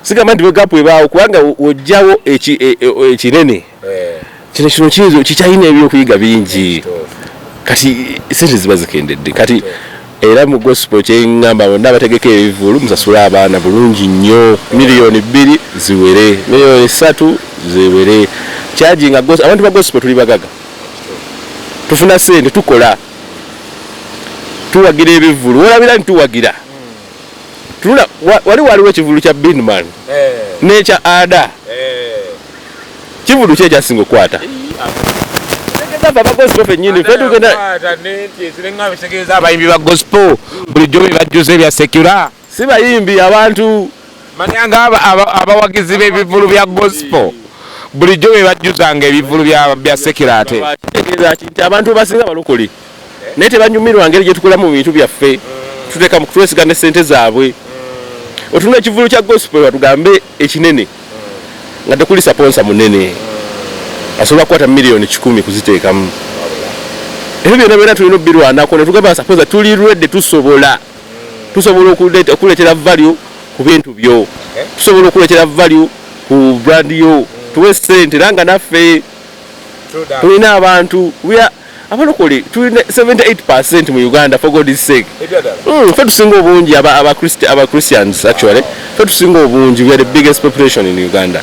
Sigamba nti gapu ebaawo kubanga ojjawo ekirene. Kino kizo kikyalina ebyokuyiga bingi. Kati sente ziba zikendedde. Kati era mu gospel kyengamba bonna bategeka ebivulu musasula abaana bulungi nnyo miliyoni 2 ziwere miliyoni 3 ziwere charging abantu ba gospel tuli bagaga tufuna sente tukola tuwagira ebivulu olabira ntuwagira tula waliwo ekivulu kya Binman nekya Ada kivulu kye kyasinga okwata abayimbi ba gospel bulijjo bebajjuza ebya secular si bayimbi abantu manyanga abawagizi b'ebivulu bya gospel bulijjo bebajjuzanga ebivulu bya secular ate abantu basinga balokole naye tebanyumirwa ngeri gye tukola mu bintu byaffe tuteka mu kutwesiga ne sente zaabwe otuna ekivulu kya gospel watugambe ekinene nga tekuli sponsor munene asobola kukwata miliyoni 10 kuziteekamu. Ebyo byonna byonna tulina obbirwanako ne tugamba suppose tuli ready tusobola okuleetera value ku bintu byo. Tusobola okuleetera value ku brand yo. Tuwe sente ranga naffe. Tulina abantu abalokole tulina 78% mu Uganda for God's sake. Ffe tusinga obungi aba Christians actually. Ffe tusinga obungi, we are the biggest population in Uganda.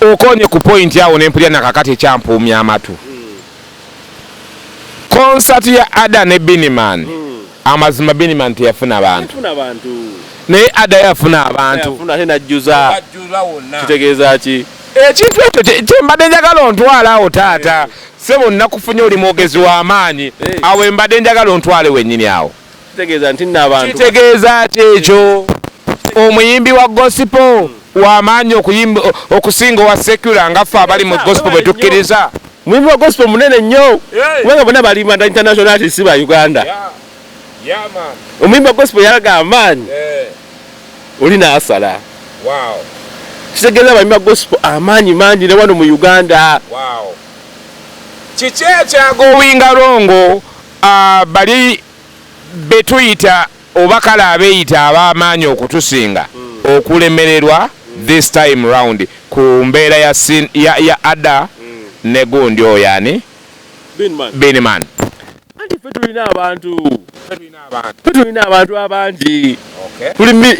Okonye ku point yawo nempulya nakakati kyampuumya amatu. Concert ya Ada ne Binman. Amazima Binman teyafuna abantu. Naye Ada yafuna abantu. Yafuna ate najjuza. Kitegeeza ki? Ekintu ekyo kyembadde njagala ontwala awo taata. Sebo nakufunye oli mwogezi w'amaanyi. Awo embadde njagala ontwale wennyini awo. Kitegeeza nti n'abantu. Kitegeeza ki ekyo? Omuyimbi wa gospel w'amaanyi okusinga wa secular nga ffe abali mu gospel bwe tukkiriza. Omuyimbi wa gospel munene nnyo. Kubanga bonna balimba international artists ba Uganda. Omuyimbi wa gospel yalaga amaanyi. Oli n'asala. Kitegeeza abayimbi ba gospel amaanyi mangi ne wano mu Uganda. Kiki ekyagowinga rongo bali betuyita oba kale abeeyita ab'amaanyi okutusinga okulemererwa this time round ku mbeera ya Ada ne gundi oyani Binman. Anti ffe tulina abantu abangi.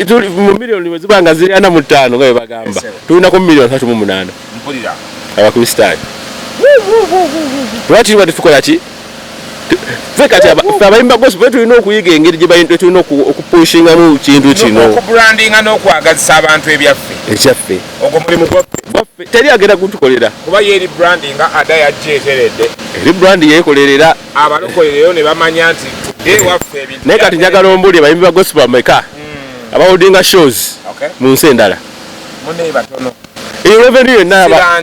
Tuli mu miliyoni bwe ziba nga ziri 45 nga bwe bagamba. Tulinako miliyoni 38. Mpulira. Abakristaayo. Lwaki bati tukola ki? Ffe kati abayimba gospel tulina okuyiga engeri gye bayintu tulina okupushingamu kintu kino. Okubrandinga n'okwagazisa abantu ebyaffe. Ekyaffe. Ogwo mulimu gwaffe. Teri agenda kutukolera. Kuba yeri brandinga Ada yagyeteredde. Eri brand yeekolerera. Abalokolereyo ne bamanya nti waffe ebintu. Naye kati njagala ombuli abayimbi ba gospel ameka. Abaholdinga shows mu nsi endala. Munne batono. revenue naba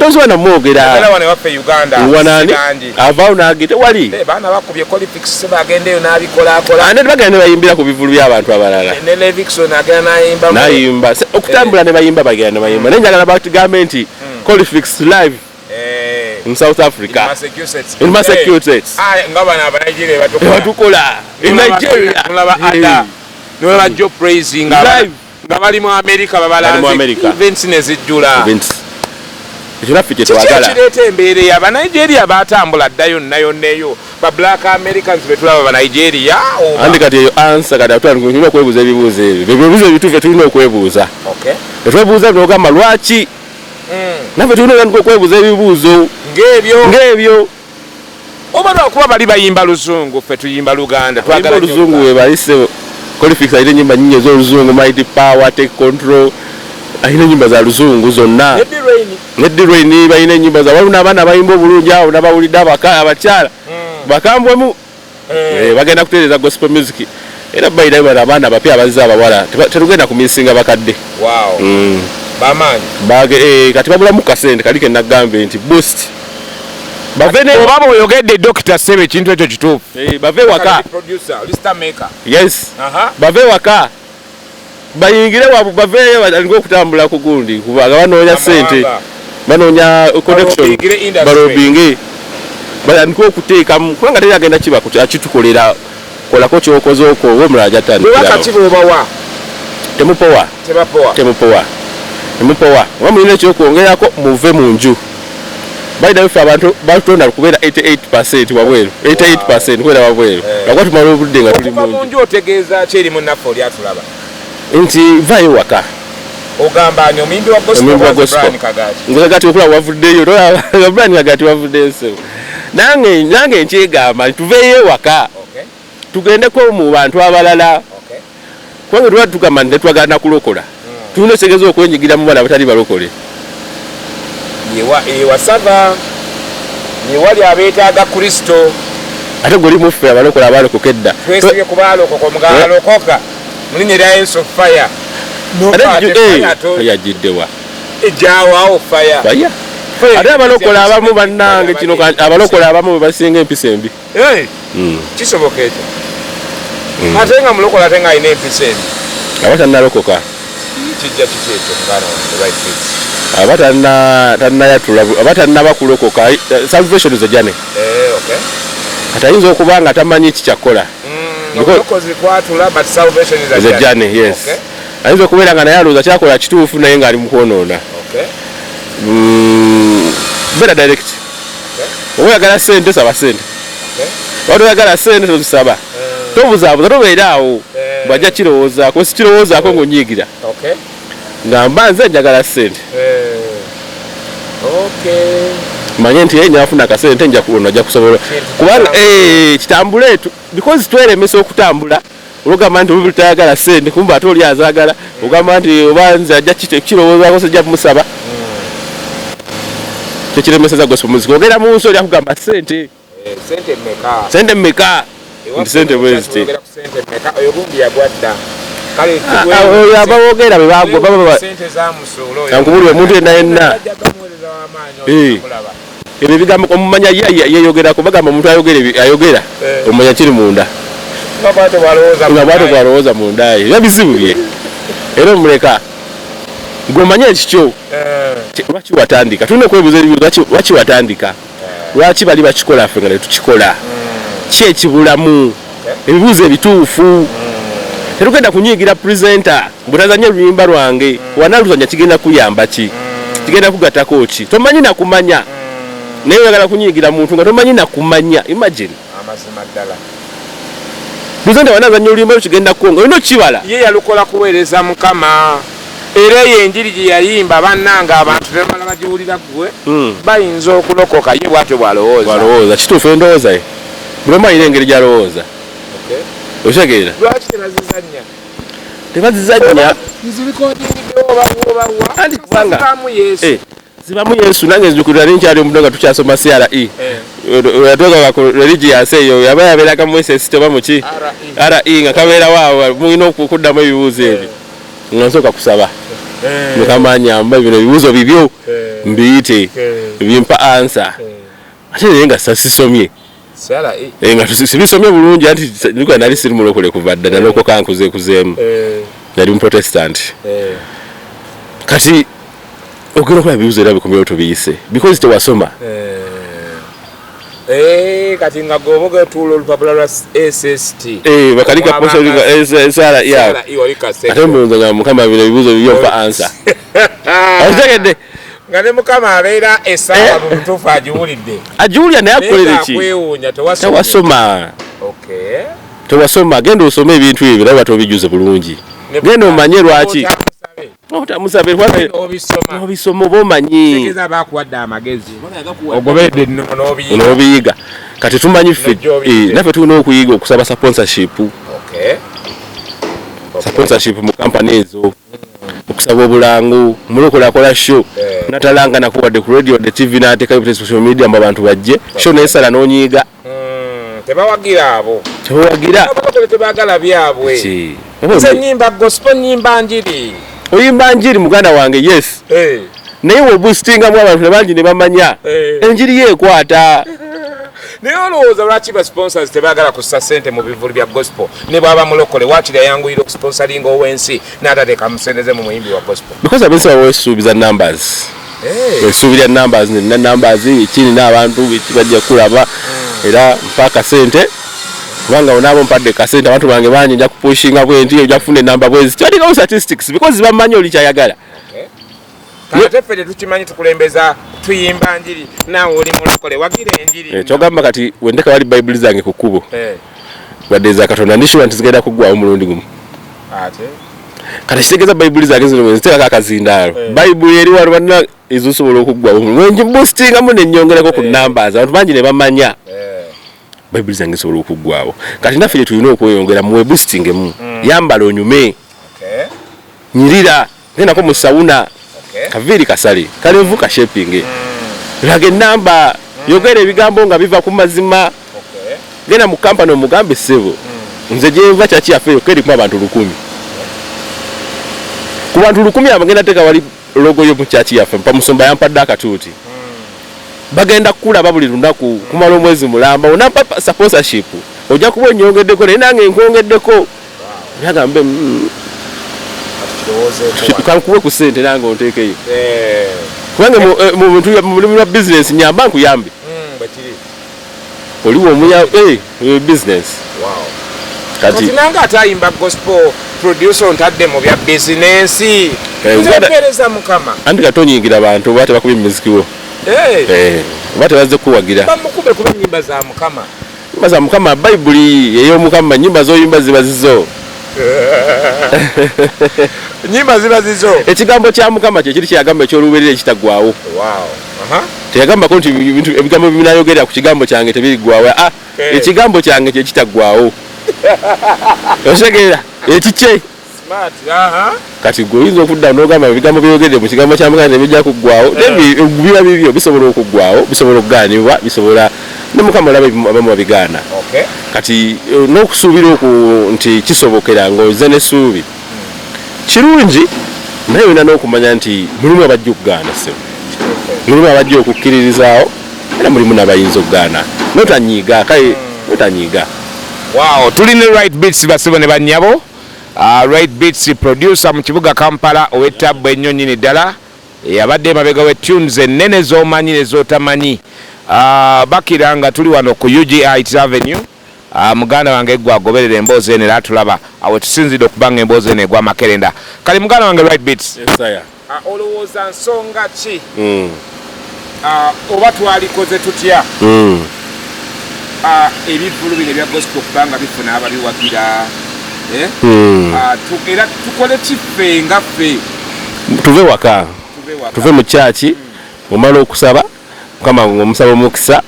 tozi wana mwogera wane waffe Uganda wanani avaawo n'agite wali baana bakubye Colifix bagendeyo n'abikolakola ate bagenda ne bayimbira ku bivulu by'abantu abalala ne Levikson agenda n'ayimba okutambula ne bayimba bagenda ne bayimba naye njagala bagambye nti Colifix live in South Africa in Massachusetts nga bana Abanigeria batukola in Nigeria nolaba Joe praising live nga bali mu America babalanze events ne zijjula ekyo naffe kye twagala kireeta embeera y'Abanigeria batambula ddayo nayo neyo ba black Americans betulaba Abanigeria andi kati eyo ansa kati tulina okwebuuza ebibuuzo ebyo ebibuuzo ebituufe tulina okwebuuza etwebuuza n'ogamba lwaki naffe tulina okwebuuza ebibuuzo ng'ebyo oba lwakuba bali bayimba luzungu ffe tuyimba Luganda twagala oluzungu we balise Colifix ayina ennyimba nnyingi ez'oluzungu Mighty Power Take Control ayina ennyimba za luzungu zonna Neddy Rain bayina ennyimba za waliwo n'abaana abayimba obulungi awo n'abawulidde abakyala bakambwemu bagenda kutereeza gospel music era bayinayo bano abaana abapya abazze abawala tetugenda kumisinga bakadde bamaanyi kati babulamu kasente kali ke nagambye nti boost oba bw'oyogedde Dr. Sebe ekintu ekyo kituufu bave waka yes bave waka bayingire baveeyo balinga okutambula ku gundi kuba banoonya sente banoonya connection balobinge balandika okuteekamu kubanga teri agenda kiba akitukolera kolako kyokoze okwo oba omulala jatandikirawo temupowa oba mulina ekyokwongerako muve mu nju baida bifa abantu batonda kubeera 88% wabweru 88% kwera wabweru lwakwa tumala obudde nga tuli mu nju otegeeza kyeri munaffe oli atulaba nti vayo waka ogamba ani omuyimbi wa gospel nze kati okula wavuddeyo Brian kagati wavuddeyo nange nkyegamba tuveeyo waka tugendeko mu bantu abalala kubanga tuba tugamba nti tetwagala nakulokola tulina ekitegeeza okwenyigira mu bana abatali balokole ewasava yewali abeetaaga Kristo ate goli muffe abalokola abalokoka edda twesibye ku baalokoka omugala alokoka mu linnya lya Yesu fire yajiddewa ejaawawo fire ate abalokola abamu bannange kino abalokola abamu bwe basinga empisa embi kisoboka ekyo ate nga mulokola ate nga alina empisa embi aba tannalokoka kijja kiki ekyo mugana wange aba tannayatula aba tannaba kulokoka salvation is a journey kati ayinza okuba nga tamanyi kikyakkola is a journey yes ayinza okubeera nga naye alowooza kyakola kituufu naye ng'ali mu kwonoona beera direct oba oyagala sente saba sente oba toyagala sente tozisaba tobuzaabuza tobeera awo bwajja kirowoozaako si kirowoozaako ng'onyiigira ngamba nze njagala sente manye nti yeye nyafuna akasente nja kuona ajja kusobola kubanga kitambule because tweremesa okutambula olugamba nti omuntu tayagala sente kumba ate oli azagala ogamba nti obanze ajja kirowoozaako sijja kumusaba kyekiremeseza gospel music ogera mu nsi oli akugamba sente mmeka nti sente bweziti oyo abawogera bebankubuli omuntu yenna ebyo ebigambo omumanya yeyogerako bagamba omuntu ayogera omumanya kiri munda nga bwate bwalowooza mundaye era bizibu bye era omuleka ng'omanye ekikyo lwaki watandika tulina okwebuuza ebibuuzo lwaki watandika lwaki bali bakikola ffe nga tetukikola ki ekibulamu ebibuuzo ebituufu tetugenda kunyiigira presenter bwetazanye oluyimba lwange wanaluzanya kigenda kuyamba ki kigenda kugatako ki tomanyi nakumanya naye oyagala kunyiigira muntu nga tomanyi nakumanya imagine amazima ddala presenter wanazanya oluyimba lwo kigenda kukonga olina okibala ye yalukola kuweereza Mukama era yenjiri gye yayimba bannanga abantu tebamala bagiwulira gwe bayinza okulokoka ye bwatyo bwalowooza kituufu endowooza ye buli omu alina engeri gyalowooza otegeera lwaki tebazizanya tebazizanya anti kubanga zibamu Yesu nange nzijukirira nenkyali omudo nga tukyasoma CRE yatweka ku religious eyo yaba yabeeraka mu SST oba muki RE nga kabeera waawo mulina okuddamu ebibuuzo ebyo nga nsooka kusaba mukama nyamba bino bibuzo bibyo mbiyite bimpa answer ate nenga sasisomye sala nga tusibisomye bulungi anti niko nali siri mulokole kuva ddala noko kankuze kuzeemu nali Protestant kati ogera kwa bibuzo era bikomyewo tubiyise because tewasoma kati nga goboga tulo olupapula lwa SST bakalika posa sala ya ate mbonza nga mukama bino bibuzo biyompa answer ategedde nga ne mukama abeera esaawa mu butuufu agiwulira naye akolere ki tewasoma tewasoma genda osome ebintu ebyo laba tobijuze bulungi genda omanye lwaki otamusabe obisoma oba omanyi ogobedde n'obiyiga kati tumanyi ffe naffe tulina okuyiga okusaba sponsorship mu kampani ezo okusaba obulangu mulokole akola show natalanga nakuwadde ku radio wadde TV n'ateekayo ku social media mbu abantu bajje show n'esala n'onyiiga tebawagira abo tebaagala byabwe nze nnyimba gospel nnyimba njiri oyimba njiri muganda wange yes naye woboostingamu abantu bangi ne bamanya enjiri yeekwata naye olowooza lwaki ba sponsors tebaagala kussa ssente mu bivulu bya gospel ne bwaba mulokole wakiri ayanguyira okusponsoringa ow'ensi n'atateeka musendeze mu muyimbi wa gospel because abensi baweesuubiza numbers wesuubirya numbers nina numbers ekini n'abantu bajja kulaba era mpaka ssente kubanga onaabo mpadde kasente abantu bange bangi nja kupushinga bwenti ojja kufuna enamba bwezi kyandikawo statistics because bamanyi oli kyayagala kate ffe tetukimanyi tukulembeza tuyimba njiri naawe oli mulokole wagira enjiri kyogamba kati wendeka wali bayibuli zange ku kkubo wadde eza katonda ndishuwa nti zigenda kuggwawo mulundi gumu kati kitegeeza bayibuli zange zino wenziteekako akazindaalo bayibuli eri wano banna ezosobola okuggwawo wenjiboostingamu nennyongerako ku numbers abantu bangi ne bamanya bayibuli zange zisobola okuggwawo kati naffe tulina okweyongera muwe boostingemu yambala onyume nyirira ngendako mu sawuna kaviiri kasale kalevu kashepinge laga enamba yogera ebigambo nga biva ku mazima genda mu kampani omugambe ssebo nze gyenva kyaki yaffe yokka erimu abantu 1,000 ku bantu 1,000 abagenda teeka wali logo yo mu kyaki yaffe mpamusomba yampadde akatuuti bagenda kukulaba buli lunaku kumala omwezi mulamba onampa sponsorship ojja kuba onyongeddeko naye nange nkwongeddeko nagambe kankuwe ku ssente nange onteekeyo kubanga mu mulimu lwa business nyamba nkuyambe oliwo omuya business kati nange atayimba gospel producer ontadde mu bya business nzepereza mukama andi katonyingira abantu oba tebakubye muziki wo oba tebazze kuwagira bamukube kuba ennyimba za mukama nyimba za mukama bayibuli ey'omukama nyimba zoyimba ziba zizo nyimba ziba zizo ekigambo kya mukama kye kiri kyagamba ekyoluberera ekitaggwawo teyagambako nti ebigambo binayogerera ku kigambo kyange tebiriggwawo ekigambo kyange kye kitaggwawo osegeera ekikye kati gwe oyinza okudda n'ogamba ebigambo byogerere mu kigambo kya mukama nebijja kuggwawo biba bibyo bisobola okuggwawo bisobola okugaanibwa bisobola ne mukama olaba abamu babigaana kati n'okusuubira nti kisobokera ng'oze n'essuubi kirungi naye olina n'okumanya nti mulimu abajja okugaana ssebo mulimu abajja okukkiririzaawo era mulimu n'abayinza okugaana notanyiiga kale notanyiiga tuli ne right beats basibo ne bannyabo right beats producer mu kibuga Kampala ow'ettabbu ennyo nnyini ddala yabadde emabega we tunes ennene z'omanyi ne z'otamanyi bakira nga tuli wano ku UGI Avenue muganda wange gwe agoberera emboozi eno era tulaba awe tusinzidde okubanga emboozi eno egwa Makerenda kale muganda wange right beats olowooza nsonga ki oba twalikoze tutya ebivulu bino ebya gospel kubanga bifuna ababiwagira era tukole kiffe nga ffe tuve waka tuve mu kyaki omala okusaba mukama omusaba omukisa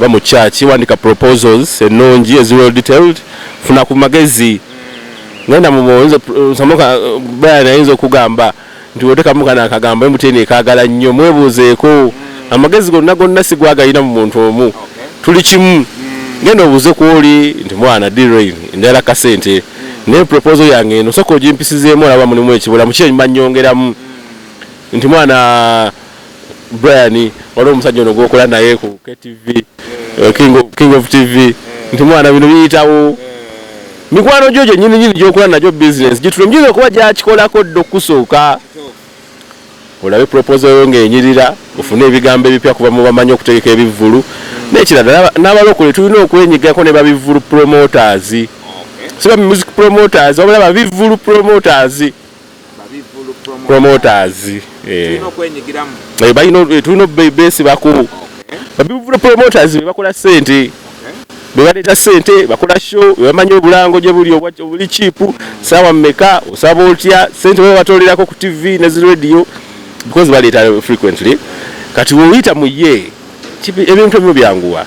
ba mu kyaki wandika proposals ennungi well detailed funa ku magezi ngenda mu samoka bayana ayinza okugamba nti wotekamu kana akagamba emuteni ekagala nnyo mwebuuzeeko amagezi gonna sigwagalina mu muntu omu tuli kimu ngenda obuuze ku oli nti mwana dirain ndala kasente ne proposal yange eno soko jimpisizeemu olaba mulimu ekibula mukiye nyongeramu nti mwana Brian waliwo omusajja ono gwokola naye ku KTV King of TV nti mwana bino biyitawo mikwano gyo nyini gyokola nagyo business gitulumyiza okuba gyakikolako ddo okusooka olabe proposal yo ng'enyirira ofune ebigambo ebipya kuva mu bamanyi okutegeka ebivvulu n'ekirala n'abalokole tulina okwenyigako ne babivvulu promoters siba music promoters wabula babivvulu promoters tulina beesibako babivvulu promoters bebakola ssente bebaleeta ssente bakola show bebamanyi obulango gye buli chipu saawa mmeka osaba otya ssente bebatolerako ku TV ne radio because baleeta frequently kati woyita mu ye ebintu ebyo byanguwa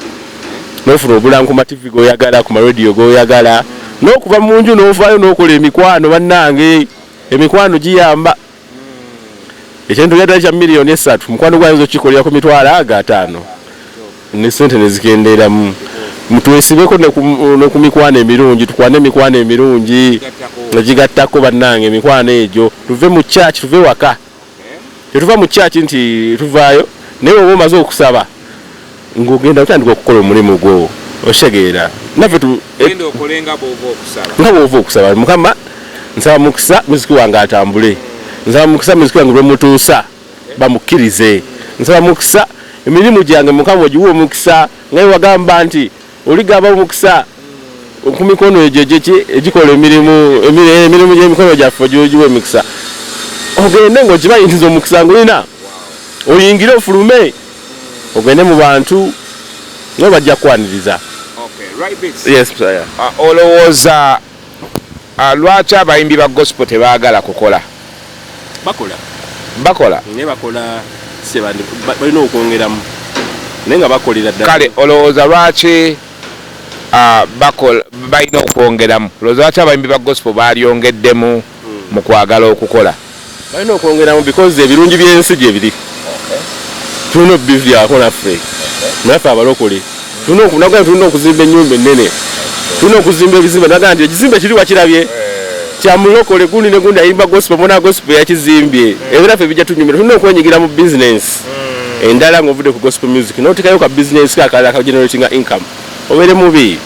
n'ofuna obulango ku ma TV goyagala ku ma radio goyagala n'okuva mu nju n'ovaayo n'okola emikwano bannange emikwano giyamba ekintu kyatali kya miliyoni 3 mukwano gwayinza okikolera ku mitwalo 5 ne ssente ne zikendeeramu mutwesibeko ne ku mikwano emirungi tukwane emikwano emirungi negigattako bannange emikwano egyo tuve mu church tuve waka tetuva mu church nti tuvaayo naye oba omaze okusaba ng'ogenda otandika okukola omulimu gwo oshegeera naffe nga bw'ova okusaba mukama nsaba mukisa muziki wange atambule nsaba mukisa muziki wange lwemutuusa bamukkirize nsaba mukisa emirimu gyange mukama ogiwa omukisa nga wagamba nti oligaba omukisa ku mikono egyo egikola emirimu gy'emikono gyaffe ogiwa emikisa ogende ng'okimanyi nti omukisa ngulina oyingire ofulume ogende mu bantu nga bajja kukwaniriza. Yes, sir. Olowooza lwaki abayimbi ba gospel tebaagala kukola? Bakola naye bakola balina okwongeramu naye nga bakolera ddala. Kale olowooza lwaki balina okwongeramu? Olowooza lwaki abayimbi ba gospel balyongeddemu mu kwagala okukola? Balina okwongeramu because ebirungi by'ensi gye biri. Tulina obivyako naffe naffe abalokole tulina okuzimba ennyumba ennene, tulina okuzimba ebizimbe naga nti ekizimbe kiri wakirabye kya mulokole gundi ne gundi ayimba gospel mona gospel yakizimbye ebiraffe bijja tunyumira. Tulina okwenyigira mu business endala ng'ovudde ku gospel music n'otekayo ka business kakala ka generating income obeere mubi.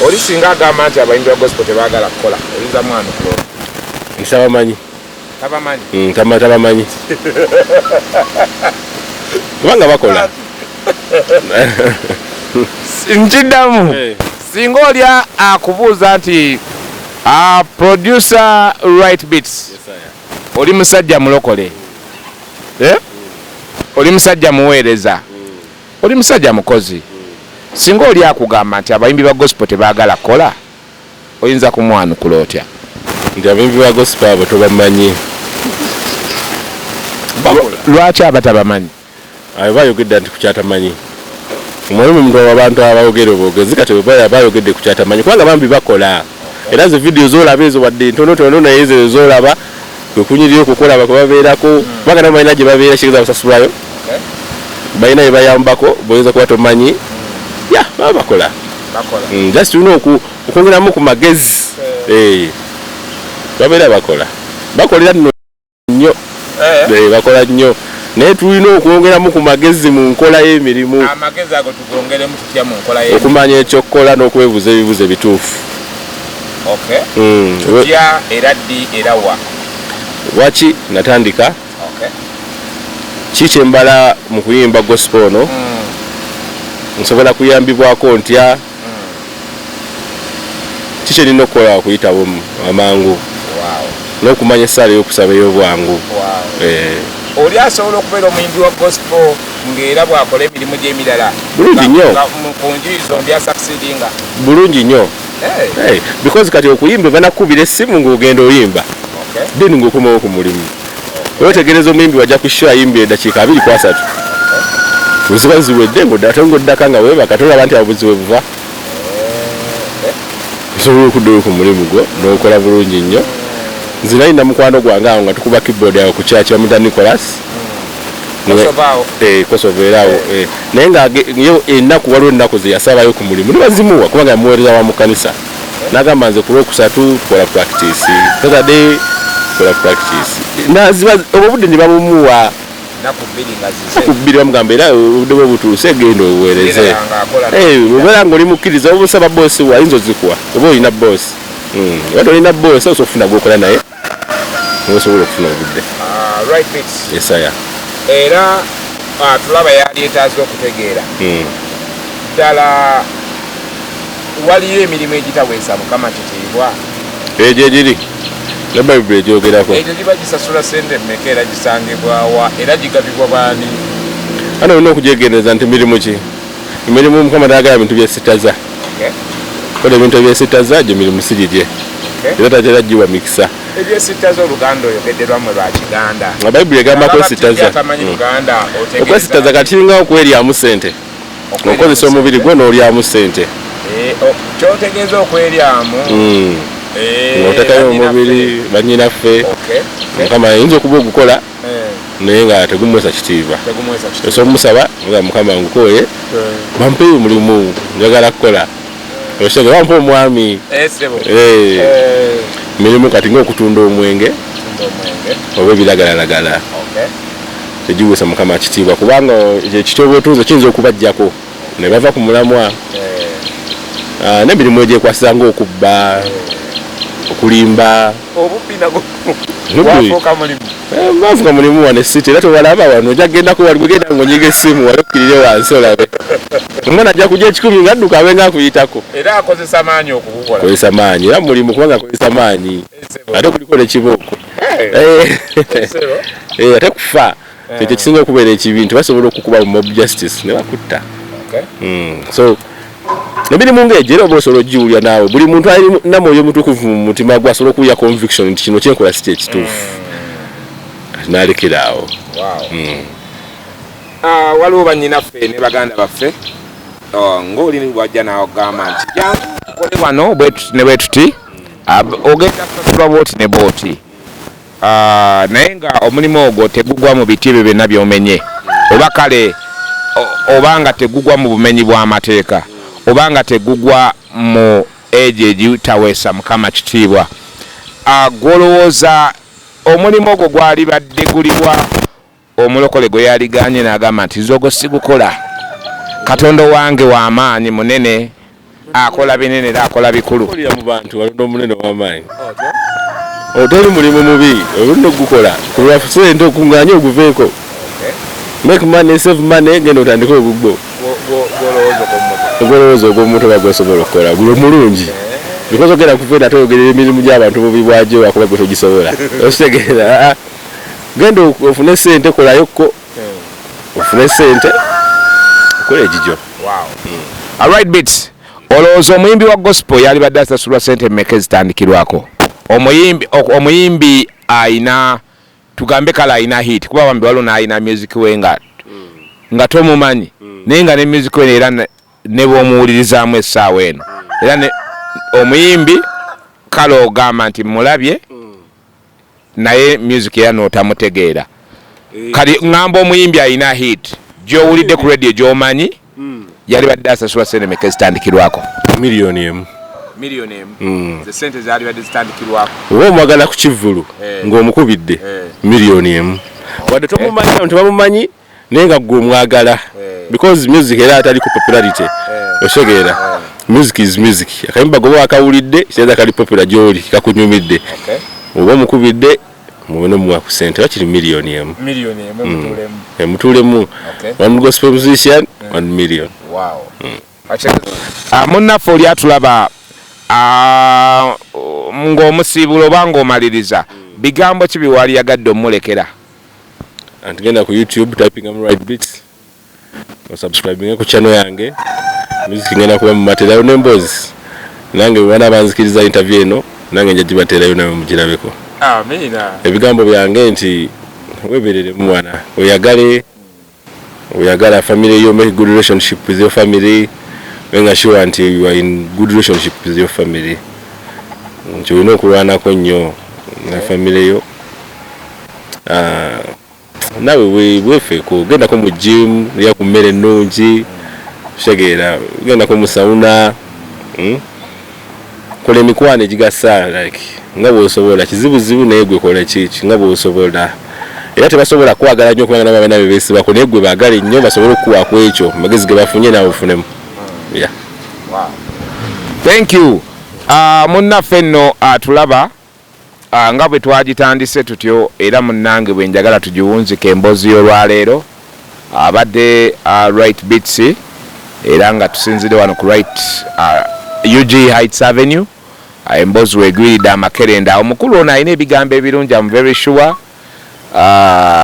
Oli singa agamba nti abayimbi ba gospel tebaagala kukola oyinza mwana okulola? Nsabamanyi tabamanyi kubanga bakola nkiddamu singa olya akubuuza nti producer right beats oli musajja mulokole oli musajja muweereza oli musajja mukozi singa oli akugamba nti abayimbi ba gospel tebaagala kukola oyinza kumwanukula otya? Nti abayimbi ba gospel abo tobamanyi. Lwaki abatabamanyi? Bayogedde nti kukyatamanyi omulimu muntu abantu abayogera obwogezi kati bayogedde kukyatamanyi kubanga bambi bakola era zo video zolaba ezo wadde ntonotono naye ezo zolaba kwekunyirira okukola bakubabeerako kubanga nabo balina gye babeera kigeza basasulwayo balina bye bayambako boyinza kuba tomanyi baba bakola just tulina okwongeramu ku magezi babeera bakolera nno nnyo bakola nnyo naye tulina okwongeramu ku magezi mu nkola y'emirimu. Amagezi ago tugongeremu tutya mu nkola y'emirimu? Okumanya ekyokukola n'okwebuuza ebibuuzo ebituufu. Tutya era ddi era wa? Waki natandika? Ki kye mbala mu kuyimba gospel ono? Nsobola kuyambibwako ntya? Ki kye nina okukola okuyitawo amangu? N'okumanya essaala y'okusaba ey'obwangu. Oli asobola okubeera omuyimbi wa gospel ng'era bw'akola emirimu gy'emirala bulungi nnyo ku njuyi zombi asaksidinga bulungi nnyo because kati okuyimba banakubira essimu ng'ogenda oyimba then ng'okomawo ku mulimu otegereza omuyimbi wajja kushow ayimbira eddakiika 2 ku 3 buziba ziwedde ng'oddate ng'oddaka nga weebaka tolaba nti abuziwe buva osobola okuddayo ku mulimu gwo n'okola bulungi nnyo. Nze nalina mukwano gwange awo nga tukuba keyboard awo ku kyaki bamuyita Nicholas kosoveerawo naye nga ennaku waliwo ennaku ze yasabayo ku mulimu ne bazimuwa kubanga yamuweereza wa mu kanisa Nagamba nze ku Lwokusatu kola practice. Saturday kola practice. Naziba obudde ne babumuwa. Nakubiri bamugamba era obudde bwe butuuse genda obuweereze. Obeera ng'oli mukkiriza obusaba boosi wa ayinza ozikuwa. Oba olina boosi. Wada olina boosi osofuna gwokola naye. Osobola okufuna obudde. Right bits. Yes, aya. Era tulaba yali etaaze okutegeera. Ddala waliyo emirimu egitaweesa Mukama kitiibwa. Egyo egiri. Ne Bayibuli egyogerako. Egyo giba gisasula ssente mmeka era gisangibwa wa era gigabibwa baani? Ano olina okugyegendereza nti mirimu ki? Emirimu Mukama taagala bintu byesitaza. Kola ebintu ebyesitaza gye mirimu si gigye. Era tatera giwa mikisa. Ebyesitaza Oluganda oyogedderwamu lwa Kiganda. Bayibuli egamba kwesitaza. Okwesitaza kati kiringa okweryamu ssente. Okozesa omubiri gwo n'olyamu ssente. Kyotegeeza okweryamu. Otekayo omubiri bannyinaffe. Mukama ayinza okuba ogukola naye nga tegumuweesa kitiibwa. Oso omusaba nga Mukama ngukooye bampeeyo omulimu njagala kukola. Oshege bampa omwami. Mirimu kati ng'okutunda omwenge oba ebiragalalagala. Tegiweesa Mukama kitiibwa kubanga ekitooba otuuze kiyinza okubajjako ne bava ku mulamwa. N'emirimu egyekwasisa ng'okubba, okulimba. Obubbi nagwo gwafuuka mulimu. Gwafuuka mulimu wano essiti era tobalaba wano ojja kgendako wali gwegenda ng'onyiga essimu wali okkirire wansi olabe. Omwana ajja kujja ekikumi ng'adduka abe ng'akuyitako. Era akozesa maanyi okugukola. Akozesa maanyi era mulimu kubanga akozesa maanyi. Ate kuliko n'ekibooko. Ate kufa ekyo kisinga okubeera ekibintu basobola okukuba mu mob justice ne bakutta. So nemirimu ng'egyo era oba osobola ogiwulya naawe buli muntu alina mwoyo mutukuvu mu mutima gwe asobola okuwulya conviction nti kino kyenkola si kyekituufu n'alekera awo. Waliwo bannyinaffe ne baganda baffe ng'oli wajja nawe ogamba nti kole wano ne bwe tuti ogenda kusasulwa booti ne booti naye nga omulimu ogwo tegugwa mu biti ebyo byonna by'omenye oba kale obanga tegugwa mu bumenyi bw'amateeka obanga tegugwa mu ejo egitaweesa Mukama kitiibwa. Gwolowooza omulimu ogwo gwali badde gulibwa omulokole gwe yaliganye n'agamba nti nze sigukola. Katonda wange w'amaanyi munene akola binene era akola bikulu. Olya mu bantu walonda omunene w'amaanyi. Otoli mulimu mubi olunda ogukola kulwa ssente okuŋŋaanya oguveeko. Make money, save money, genda otandika ogugbo. Ogolowooza ogw'omuntu bagwesobola okukola gulo mulungi. Because ogenda kuveera ate ogerera emirimu gy'abantu bubi bwagyo wakuba gwe togisobola. Okitegeera genda ofune ssente kolayokko. Ofune ssente okola egigyo. Alright bits. Olowooza omuyimbi wa gospel Yalibadde asasulwa ssente mmeka ezitandikirwako? Omuyimbi ayina tugambe kala ayina hit kuba bambi waliwo n'ayina music we nga tomumanyi naye nga ne music we era ne bw'omuwulirizaamu essaawa eno era omuyimbi kale ogamba nti mulabye naye music era n'otamutegeera. Kali ngamba omuyimbi ayina hit gy'owulidde ku radio gy'omanyi Yalibadde asasulwa ssente mmeka ezitandikirwako? Miliyoni emu. Miliyoni emu. Ze ssente zaalibadde zitandikirwako. Oba omwagala ku kivvulu ng'omukubidde miliyoni emu. Wadde tomumanyi abantu bamumanyi naye nga ggwe omwagala. Because music era atali ku popularity. Otegeera. Music is music. Akayimba goba akawulidde kiseeza kali popular gy'oli kakunyumidde. Oba omukubidde mubone muwa ku ssente bakiri miliyoni emu. Miliyoni emu mutuulemu. One gospel musician 1 million. Wow. Munnaffe oli atulaba ng'omusiibula oba ng'omaliriza bigambo ki biwali yagadde omulekera? Antigenda ku YouTube typing right beats subscribing ku channel yange music ngenda kuba mu materayo n'emboozi nange bwana banzikiriza interview eno nange nja gibaterayo nawe mugirabeko. Amina. Ebigambo byange nti weberere mwana oyagala family yo, make good relationship with your family. When sure until you are in good relationship with your family. Nti olina okulwanako nnyo na family yo. Nawe weefeeko gendako mu gym lya ku mmere ennungi kitegeera gendako mu sauna kola emikwano egigasa like nga bw'osobola kizibuzibu naye gwe kola kiki nga bw'osobola era tebasobola kwagala nnyo kubanga nabo balina bebeesibako naye gwe baagala nnyo basobole okukuwaako ekyo amagezi ge bafunye naawe ofunemu. Yeah. Wow. Thank you. Munnaffe nno atulaba nga bwe twagitandise tutyo era munnange bwe njagala tugiwunzika emboozi y'olwaleero abadde Right Beats era nga tusinzire wano ku Right UG Heights Avenue emboozi wegwiridde amakerenda omukulu ono alina ebigambo ebirungi I'm very sure